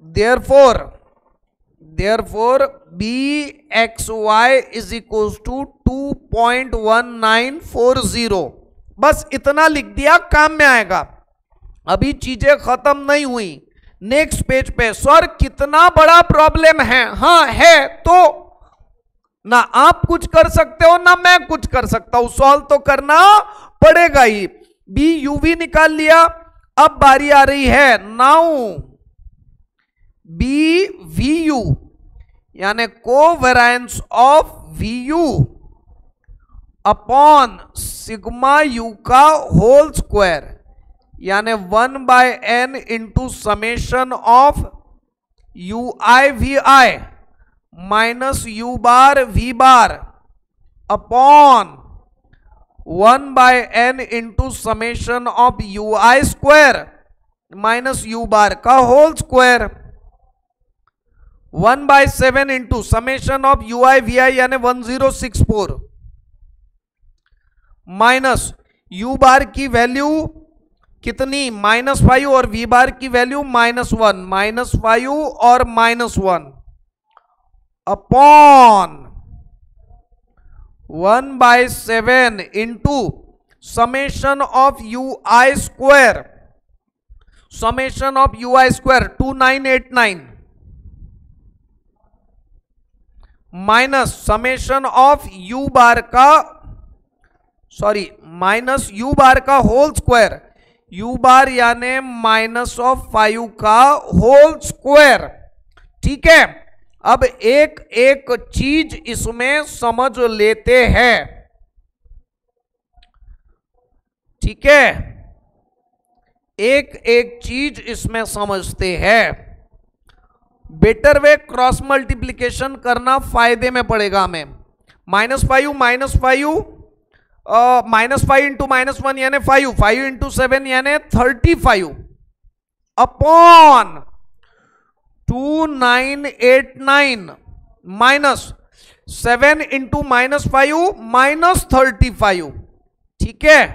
Therefore b x y is equal to 2.1940, बस इतना लिख दिया, काम में आएगा। अभी चीजें खत्म नहीं हुई। नेक्स्ट पेज पे, सर कितना बड़ा प्रॉब्लम है, हाँ है, तो ना आप कुछ कर सकते हो ना मैं कुछ कर सकता हूं, सॉल्व तो करना पड़ेगा ही। बी यूवी निकाल लिया, अब बारी आ रही है नाउ बी वी यू, यानी covariance of v u upon sigma u का होल स्क्वायर, यानी 1/n into summation of u i v i minus u bar v bar upon 1/n into summation of u i square minus u bar का whole square, 1/7 into summation of u i v i यानी 1064 minus u बार की value कितनी -5 और we बार की value -1, -5 और -1 upon 1/7 into summation of u i square, summation of u i square 2989 minus summation of u bar का, sorry minus u bar का whole square, you बार यानी -5 का होल स्क्वायर, ठीक है। अब एक एक चीज इसमें समझ लेते हैं, ठीक है, एक एक चीज इसमें समझते हैं। बेटर वे क्रॉस मल्टीप्लीकेशन करना फायदे में पड़ेगा हमें। -5 इंटू -1 यानी 5 इंटू 7 यानी 35 अपॉन 2989 माइनस 7 इंटू -5 -35, ठीक है।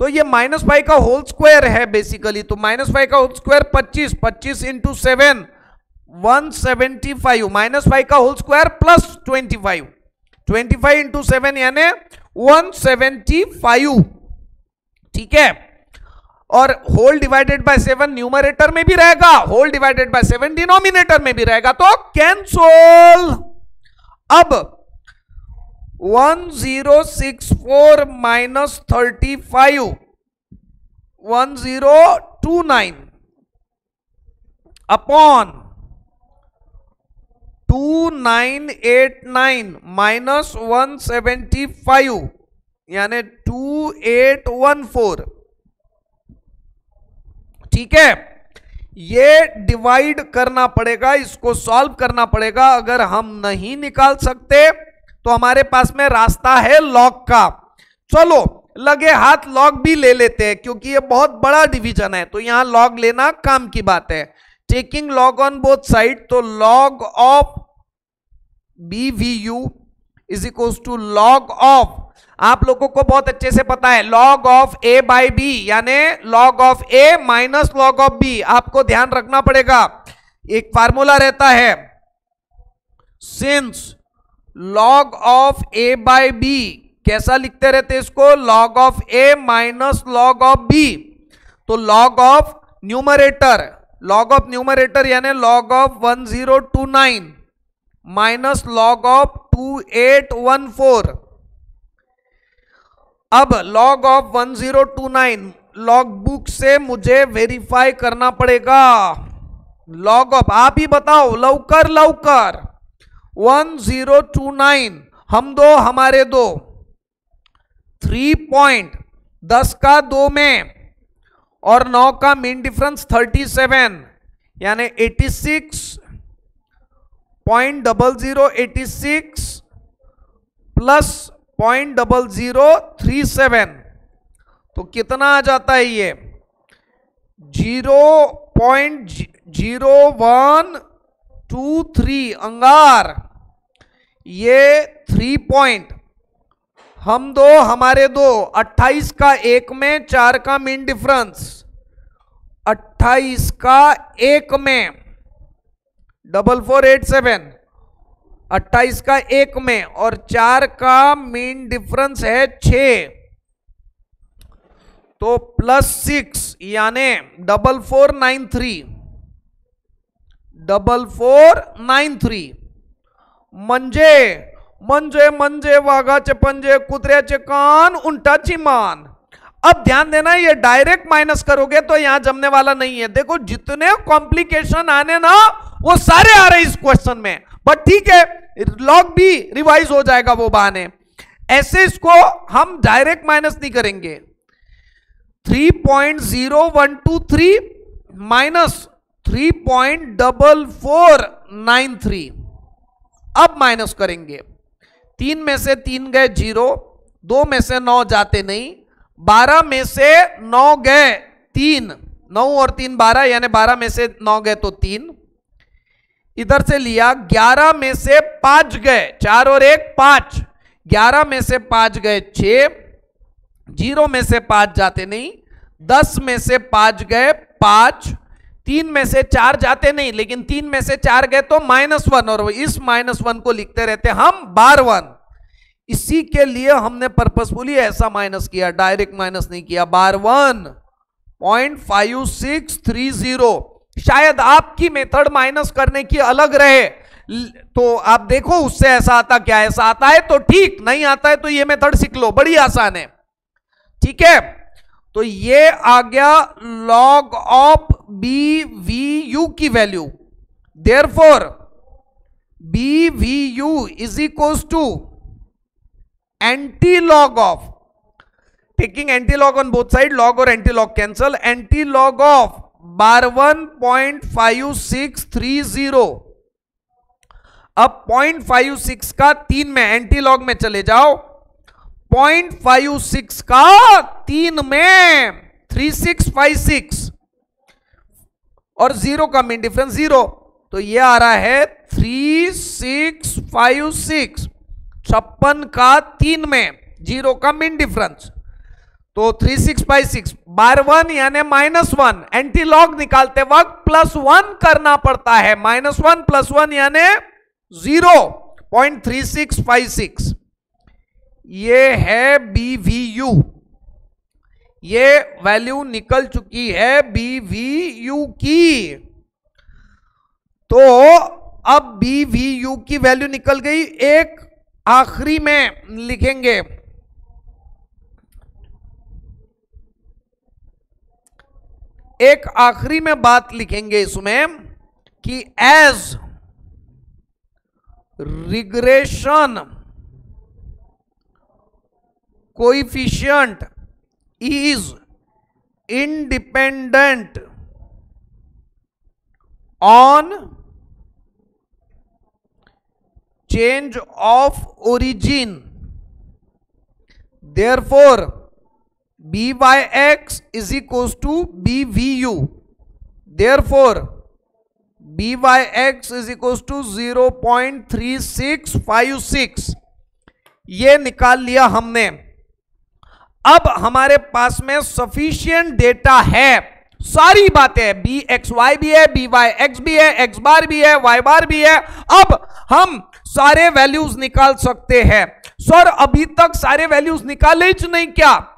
तो ये -5 का होल स्क्वायर है बेसिकली, तो -5 का होल स्क्वायर 25 इंटू 7 175 -5 का होल स्क्वायर प्लस 25 इंटू 7 यानी 175, ठीक है। और होल डिवाइडेड बाय 7 न्यूमरेटर में भी रहेगा, होल डिवाइडेड बाय 7 डिनोमिनेटर में भी रहेगा, तो कैंसल। अब 1064 माइनस 35 1029 अपॉन 2989 माइनस 175 यानी 2814, ठीक है। ये डिवाइड करना पड़ेगा, इसको सॉल्व करना पड़ेगा। अगर हम नहीं निकाल सकते तो हमारे पास में रास्ता है लॉग का। चलो लगे हाथ लॉग भी ले लेते हैं, क्योंकि ये बहुत बड़ा डिवीजन है, तो यहां लॉग लेना काम की बात है। Taking log on both side, तो log of b v u is equal to log of, आप लोगों को बहुत अच्छे से पता है, log of a by b यानी log of a minus log of b. आपको ध्यान रखना पड़ेगा, एक फार्मूला रहता है, since log of a by b, कैसा लिखते रहते इसको, log of a minus log of b. तो लॉग ऑफ न्यूमरेटर यानी log of 1029 minus log of 2814। अब लॉग ऑफ 1029 लॉग बुक से मुझे वेरीफाई करना पड़ेगा। लॉग ऑफ, आप ही बताओ लवकर 1029, हम दो हमारे दो, 3 पॉइंट 10 का 2 में और 9 का मीन डिफरेंस 37 यानी 86.0086 प्लस 0.0037 तो कितना आ जाता है ये 0.0123 अंगार। ये 3 पॉइंट हम दो हमारे दो 28 का 1 में 4 का मीन डिफरेंस 28 का 1 में 4487 28 का 1 में और 4 का मीन डिफरेंस है 6 तो +6 यानी 4493 म्हणजे म्हणजे म्हणजे वाघाचे पंजे कुत्र्याचे कान उंटाची मान। अब ध्यान देना ये डायरेक्ट माइनस करोगे तो यहां जमने वाला नहीं है। देखो जितने कॉम्प्लिकेशन आने ना वो सारे आ रहे इस क्वेश्चन में, बट ठीक है लॉग भी रिवाइज हो जाएगा वो बहाने। ऐसे इसको हम डायरेक्ट माइनस नहीं करेंगे। 3.0123 माइनस 3.4493 अब माइनस करेंगे। 3 में से 3 गए 0, 2 में से 9 जाते नहीं, 12 में से 9 गए 3, 9 और 3 12 यानी 12 में से 9 गए तो 3 इधर से लिया। 11 में से 5 गए 4 और 1 5, 11 में से 5 गए 6, 0 में से 5 जाते नहीं, 10 में से 5 गए 5, 3 में से 4 जाते नहीं लेकिन 3 में से 4 गए तो -1 और इस -1 को लिखते रहते हम बार 1। इसी के लिए हमने पर्पसफुली ऐसा माइनस किया, डायरेक्ट माइनस नहीं किया। बार 1.5630 शायद आपकी मेथड माइनस करने की अलग रहे तो आप देखो उससे ऐसा आता क्या, ऐसा आता है तो ठीक, नहीं आता है तो ये मेथड सीख लो, बड़ी आसान है। ठीक है तो ये आ गया log ऑफ BVU की value. Therefore BVU is equals to antilog of, taking antilog on both side, log और antilog cancel, antilog of bar 1.5630। अब 0.56 का 3 में एंटी-लॉग में चले जाओ, 0.56 का 3 में 3656 और 0 का मीन डिफरेंस 0 तो ये आ रहा है 3656। 56 का 3 में 0 का मीन डिफरेंस तो 3656 बार 1 यानी -1, एंटी-लॉग निकालते वक्त +1 करना पड़ता है। -1 + 1 यानी 0.3656। ये है BVU, ये वैल्यू निकल चुकी है BVU की। तो अब BVU की वैल्यू निकल गई। एक आखिरी में लिखेंगे, एक आखिरी में बात लिखेंगे इसमें कि as regression coefficient is independent on change of origin, therefore byx is equals to BVU, therefore byx is equals to 0.3656। ये निकाल लिया हमने। अब हमारे पास में सफिशिएंट डेटा है, सारी बातें बी एक्स वाई भी है, बी वाई एक्स भी है, एक्स बार भी है, वाई बार भी है। अब हम सारे वैल्यूज निकाल सकते हैं। सर अभी तक सारे वैल्यूज निकाले ही नहीं क्या?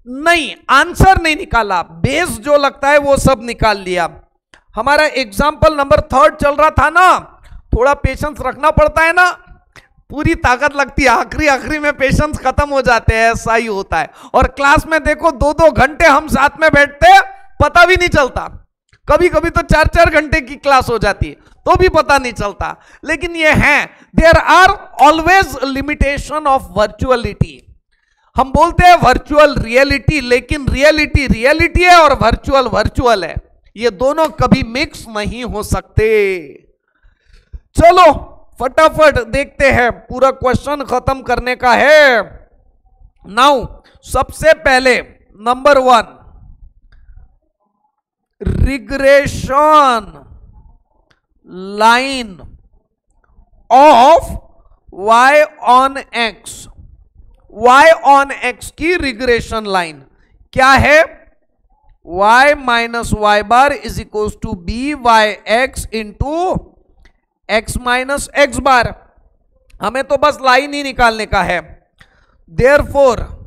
नहीं, आंसर नहीं निकाला, बेस जो लगता है वो सब निकाल लिया। हमारा एग्जाम्पल नंबर 3 चल रहा था ना, थोड़ा पेशेंस रखना पड़ता है ना, पूरी ताकत लगती है, आखिरी में पेशेंस खत्म हो जाते हैं, ऐसा ही होता है। और क्लास में देखो 2-2 घंटे हम साथ में बैठते पता भी नहीं चलता, कभी कभी तो 4-4 घंटे की क्लास हो जाती है तो भी पता नहीं चलता। लेकिन ये है, there are always limitation of virtuality. हम बोलते हैं वर्चुअल रियलिटी, लेकिन रियलिटी रियलिटी है और वर्चुअल वर्चुअल है, ये दोनों कभी मिक्स नहीं हो सकते। चलो फटाफट देखते हैं, पूरा क्वेश्चन खत्म करने का है। नाउ सबसे पहले number 1, regression line of y on x, y on x की रिग्रेशन लाइन क्या है? y minus y bar is equal to b y x into x minus x bar. हमें तो बस लाइन ही निकालने का है। Therefore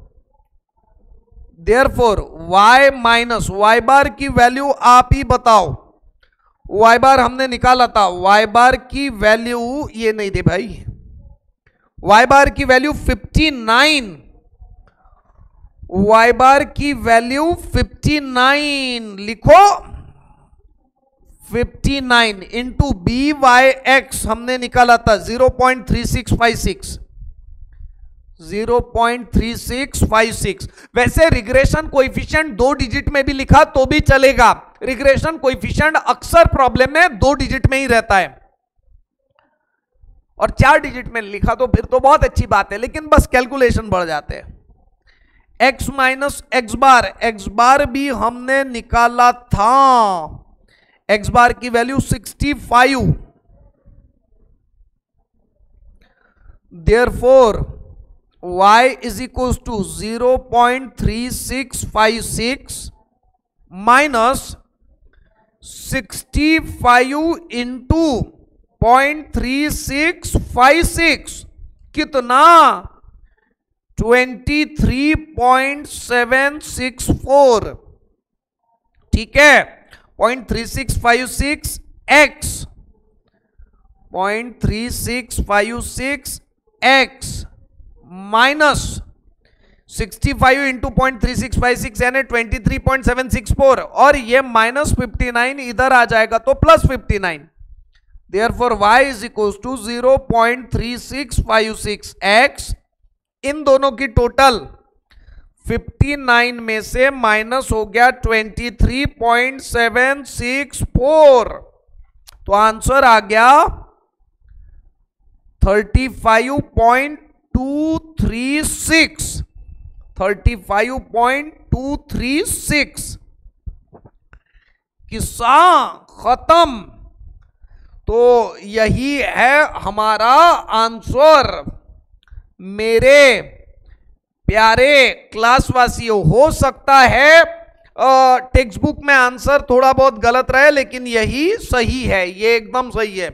y minus y bar की वैल्यू आप ही बताओ। y बार हमने निकाला था, y बार की वैल्यू ये नहीं दे भाई, y बार की वैल्यू 59, y बार की वैल्यू 59 लिखो, 59 इंटू बी वाई एक्स हमने निकाला था 0.3656, 0.3656। वैसे रिग्रेशन कोएफिशिएंट 2 डिजिट में भी लिखा तो भी चलेगा, रिग्रेशन कोएफिशिएंट अक्सर प्रॉब्लम में 2 डिजिट में ही रहता है, और 4 डिजिट में लिखा तो फिर तो बहुत अच्छी बात है, लेकिन बस कैलकुलेशन बढ़ जाते हैं। x माइनस एक्स बार भी हमने निकाला था, x बार की value 65। Therefore y is equal to 0.3656 minus 65 into 0.3656 कितना? 23.764, ठीक है। 0.3656 x, 0.3656 x माइनस 65 इंटू 0.3656 यानी 23.764, और ये माइनस 59 इधर आ जाएगा तो plus 59। Therefore y is equals to 0.3656 x, इन दोनों की टोटल 59 में से माइनस हो गया 23.764, तो आंसर आ गया 35.236, 35.236। किस्सा खत्म। तो यही है हमारा आंसर। मेरे प्यारे क्लासवासियों, हो सकता है टेक्स्ट बुक में आंसर थोड़ा बहुत गलत रहे, लेकिन यही सही है, ये एकदम सही है।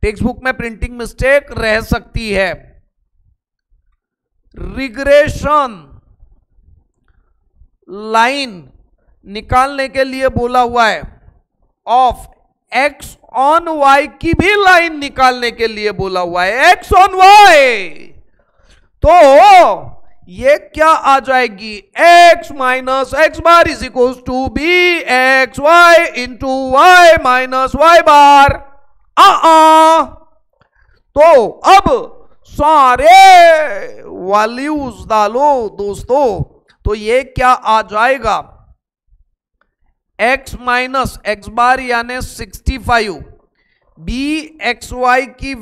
टेक्स्ट बुक में प्रिंटिंग मिस्टेक रह सकती है। रिग्रेशन लाइन निकालने के लिए बोला हुआ है, ऑफ एक्स ऑन वाई की भी लाइन निकालने के लिए बोला हुआ है, एक्स ऑन वाई। तो ये क्या आ जाएगी? x minus x bar is equal to b x y into y minus y bar. तो अब सारे वैल्यूज डालो दोस्तों, तो ये क्या आ जाएगा? x माइनस एक्स बार यानी 65, बी एक्स वाई की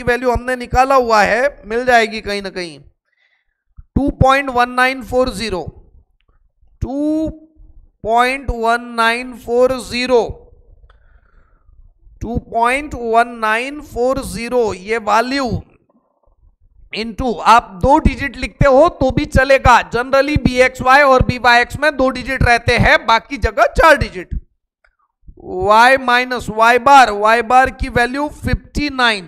वैल्यू हमने निकाला हुआ है, मिल जाएगी कहीं ना कहीं 2.1940, 2.1940 ये वैल्यू इनटू, आप 2 डिजिट लिखते हो तो भी चलेगा। जनरली बी एक्स वाई और बी वाई एक्स में 2 डिजिट रहते हैं, बाकी जगह 4 digit. y minus y bar की value 59।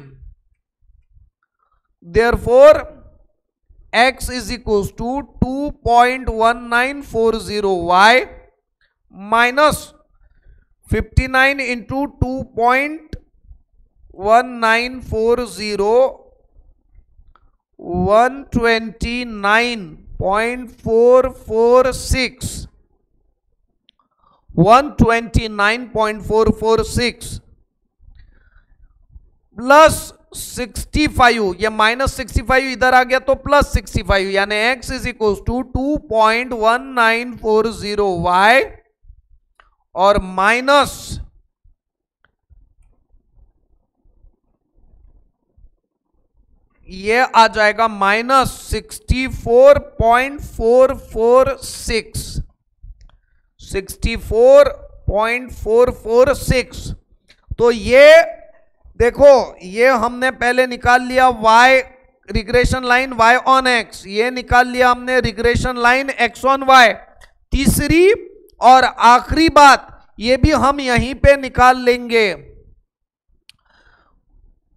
Therefore x is equal to 2.1940y minus 59 into 2.1940, 129.446, 129.446 plus 65, ये -65 इधर आ गया तो +65, यानी x is equal to 2.1940y और माइनस ये आ जाएगा -64.446, 64.446। तो ये देखो, ये हमने पहले निकाल लिया y regression line y on x, ये निकाल लिया हमने regression line x on y। तीसरी और आखिरी बात ये भी हम यहीं पे निकाल लेंगे,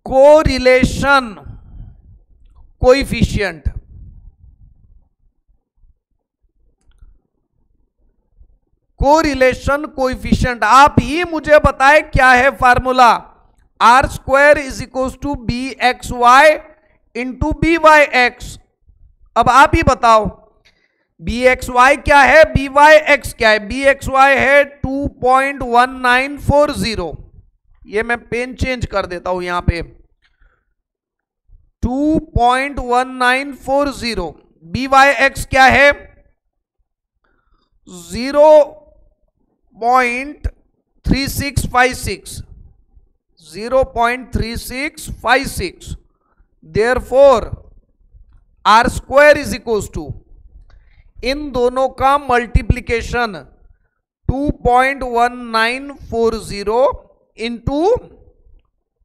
कोरिलेशन कोएफिशिएंट। कोरिलेशन कोएफिशिएंट आप ही मुझे बताएं क्या है formula. r² is equal to bxy into byx। अब आप ही बताओ bxy क्या है, byx क्या है। bxy है 2.1940, ये मैं पेन चेंज कर देता हूं यहां पे, 2.1940। byx क्या है 0.3656, 0.3656। Therefore r² is equal to इन दोनों का मल्टीप्लीकेशन 2.1940 इंटू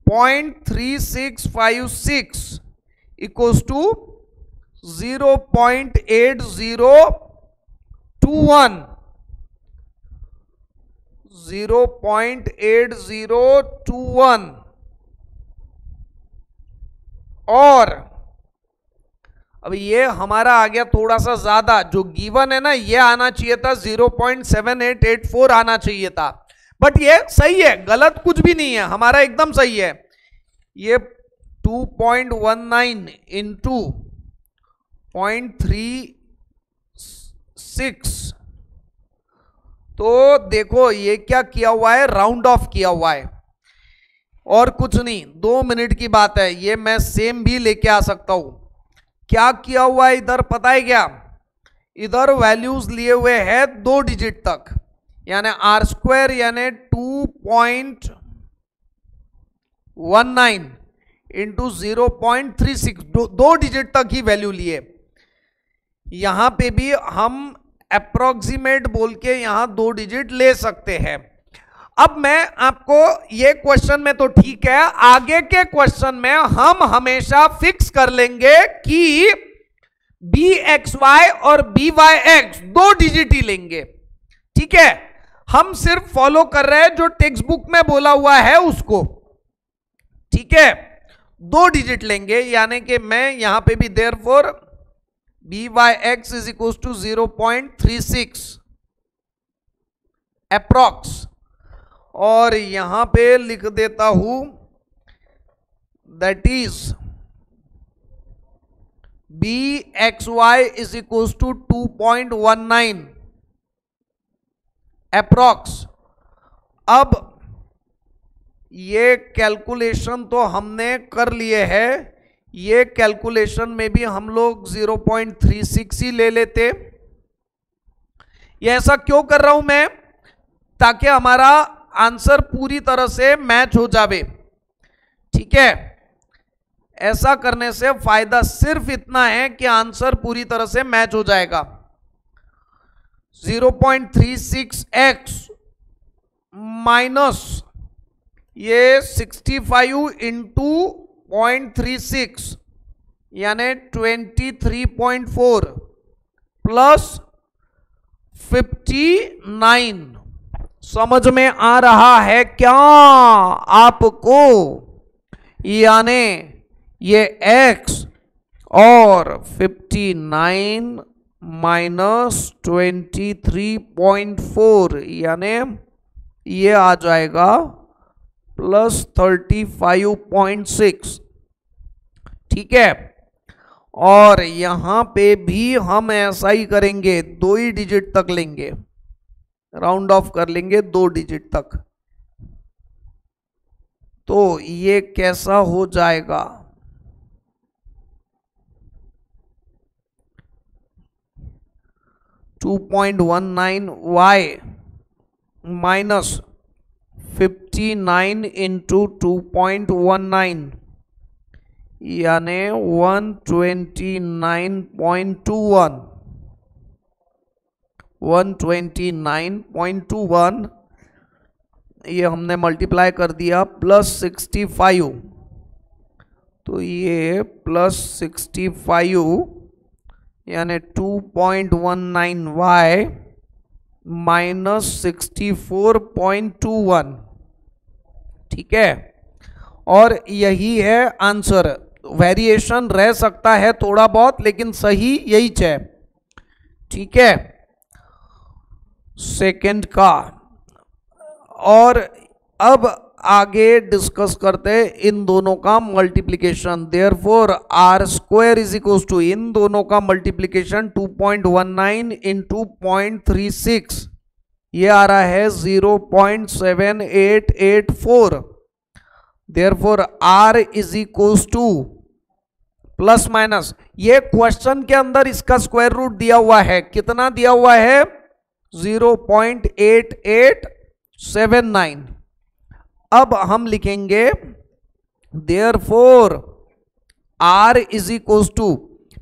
0.3656 इक्वल्स टू 0.8021, 0.8021। और अब ये हमारा आ गया थोड़ा सा ज्यादा, जो गिवन है ना ये आना चाहिए था 0.7884 आना चाहिए था, बट ये सही है, गलत कुछ भी नहीं है, हमारा एकदम सही है। ये 2.19 इंटू 0.36, तो देखो ये क्या किया हुआ है, राउंड ऑफ किया हुआ है और कुछ नहीं। 2 मिनट की बात है, ये मैं सेम भी लेके आ सकता हूं। क्या किया हुआ है इधर पता है क्या, इधर वैल्यूज लिए हुए हैं 2 डिजिट तक, यानी r² यानी 2.19 इंटू 0.36, 2 डिजिट तक ही वैल्यू लिए। यहां पे भी हम अप्रोक्सीमेट बोल के यहां 2 डिजिट ले सकते हैं। अब मैं आपको ये क्वेश्चन में तो ठीक है, आगे के क्वेश्चन में हम हमेशा फिक्स कर लेंगे कि bxy और byx 2 डिजिट ही लेंगे, ठीक है। हम सिर्फ फॉलो कर रहे हैं जो टेक्स्ट बुक में बोला हुआ है उसको, ठीक है। 2 डिजिट लेंगे, यानी कि मैं यहां पे भी therefore byx is equal to 0.36 approx, और यहां पे लिख देता हूं that is bxy is equal to 2.19 approx. अब ये कैलकुलेशन तो हमने कर लिए हैं, ये कैलकुलेशन में भी हम लोग 0.36 ही ले लेते। ये ऐसा क्यों कर रहा हूं मैं, ताकि हमारा आंसर पूरी तरह से मैच हो जावे, ठीक है। ऐसा करने से फायदा सिर्फ इतना है कि आंसर पूरी तरह से मैच हो जाएगा। 0.36x माइनस ये 65 इंटू 0.36 यानी 23.4 प्लस 59। समझ में आ रहा है क्या आपको, यानी ये x और 59 माइनस 23.4 यानी ये आ जाएगा प्लस 35.6, ठीक है। और यहां पे भी हम ऐसा ही करेंगे, 2 ही डिजिट तक लेंगे, राउंड ऑफ कर लेंगे 2 डिजिट तक। तो ये कैसा हो जाएगा? (2.19y माइनस 59 इंटू 2.19 यानी 129.21 129.21 ये हमने मल्टीप्लाई कर दिया प्लस 65, तो ये प्लस 65 यानी 2.19y माइनस 64.21, ठीक है। और यही है आंसर। वेरिएशन रह सकता है थोड़ा बहुत, लेकिन सही यही है, ठीक है, सेकंड का। और अब आगे डिस्कस करते हैं इन दोनों का multiplication. Therefore r square is equals to, इन दोनों का मल्टीप्लिकेशन 2.19 इंटू 0.36, ये आ रहा है 0.7884। Therefore r is equals to plus minus, ये क्वेश्चन के अंदर इसका स्क्वायर रूट दिया हुआ है, कितना दिया हुआ है? 0.8879। अब हम लिखेंगे therefore r is equals to,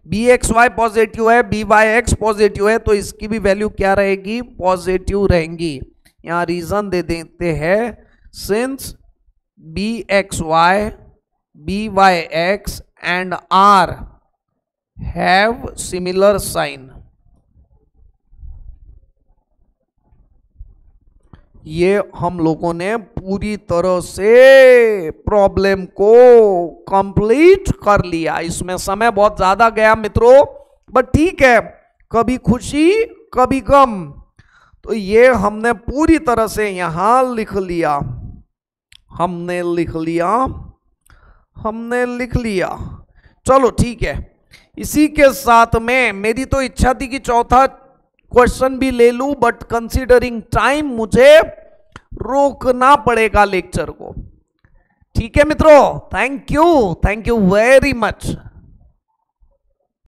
b x y positive है, बी वाई एक्स पॉजिटिव है, तो इसकी भी वैल्यू क्या रहेगी? पॉजिटिव रहेंगी। यहां रीजन दे देते हैं, since b x y, b y x and r have similar sign. ये हम लोगों ने पूरी तरह से प्रॉब्लम को कंप्लीट कर लिया। इसमें समय बहुत ज्यादा गया मित्रों, बट ठीक है, कभी खुशी कभी गम। तो ये हमने पूरी तरह से यहां लिख लिया, हमने लिख लिया। चलो ठीक है, इसी के साथ में मेरी तो इच्छा थी कि चौथा क्वेश्चन भी ले लूं, बट कंसीडरिंग टाइम मुझे रोकना पड़ेगा लेक्चर को। ठीक है मित्रों, थैंक यू वेरी मच।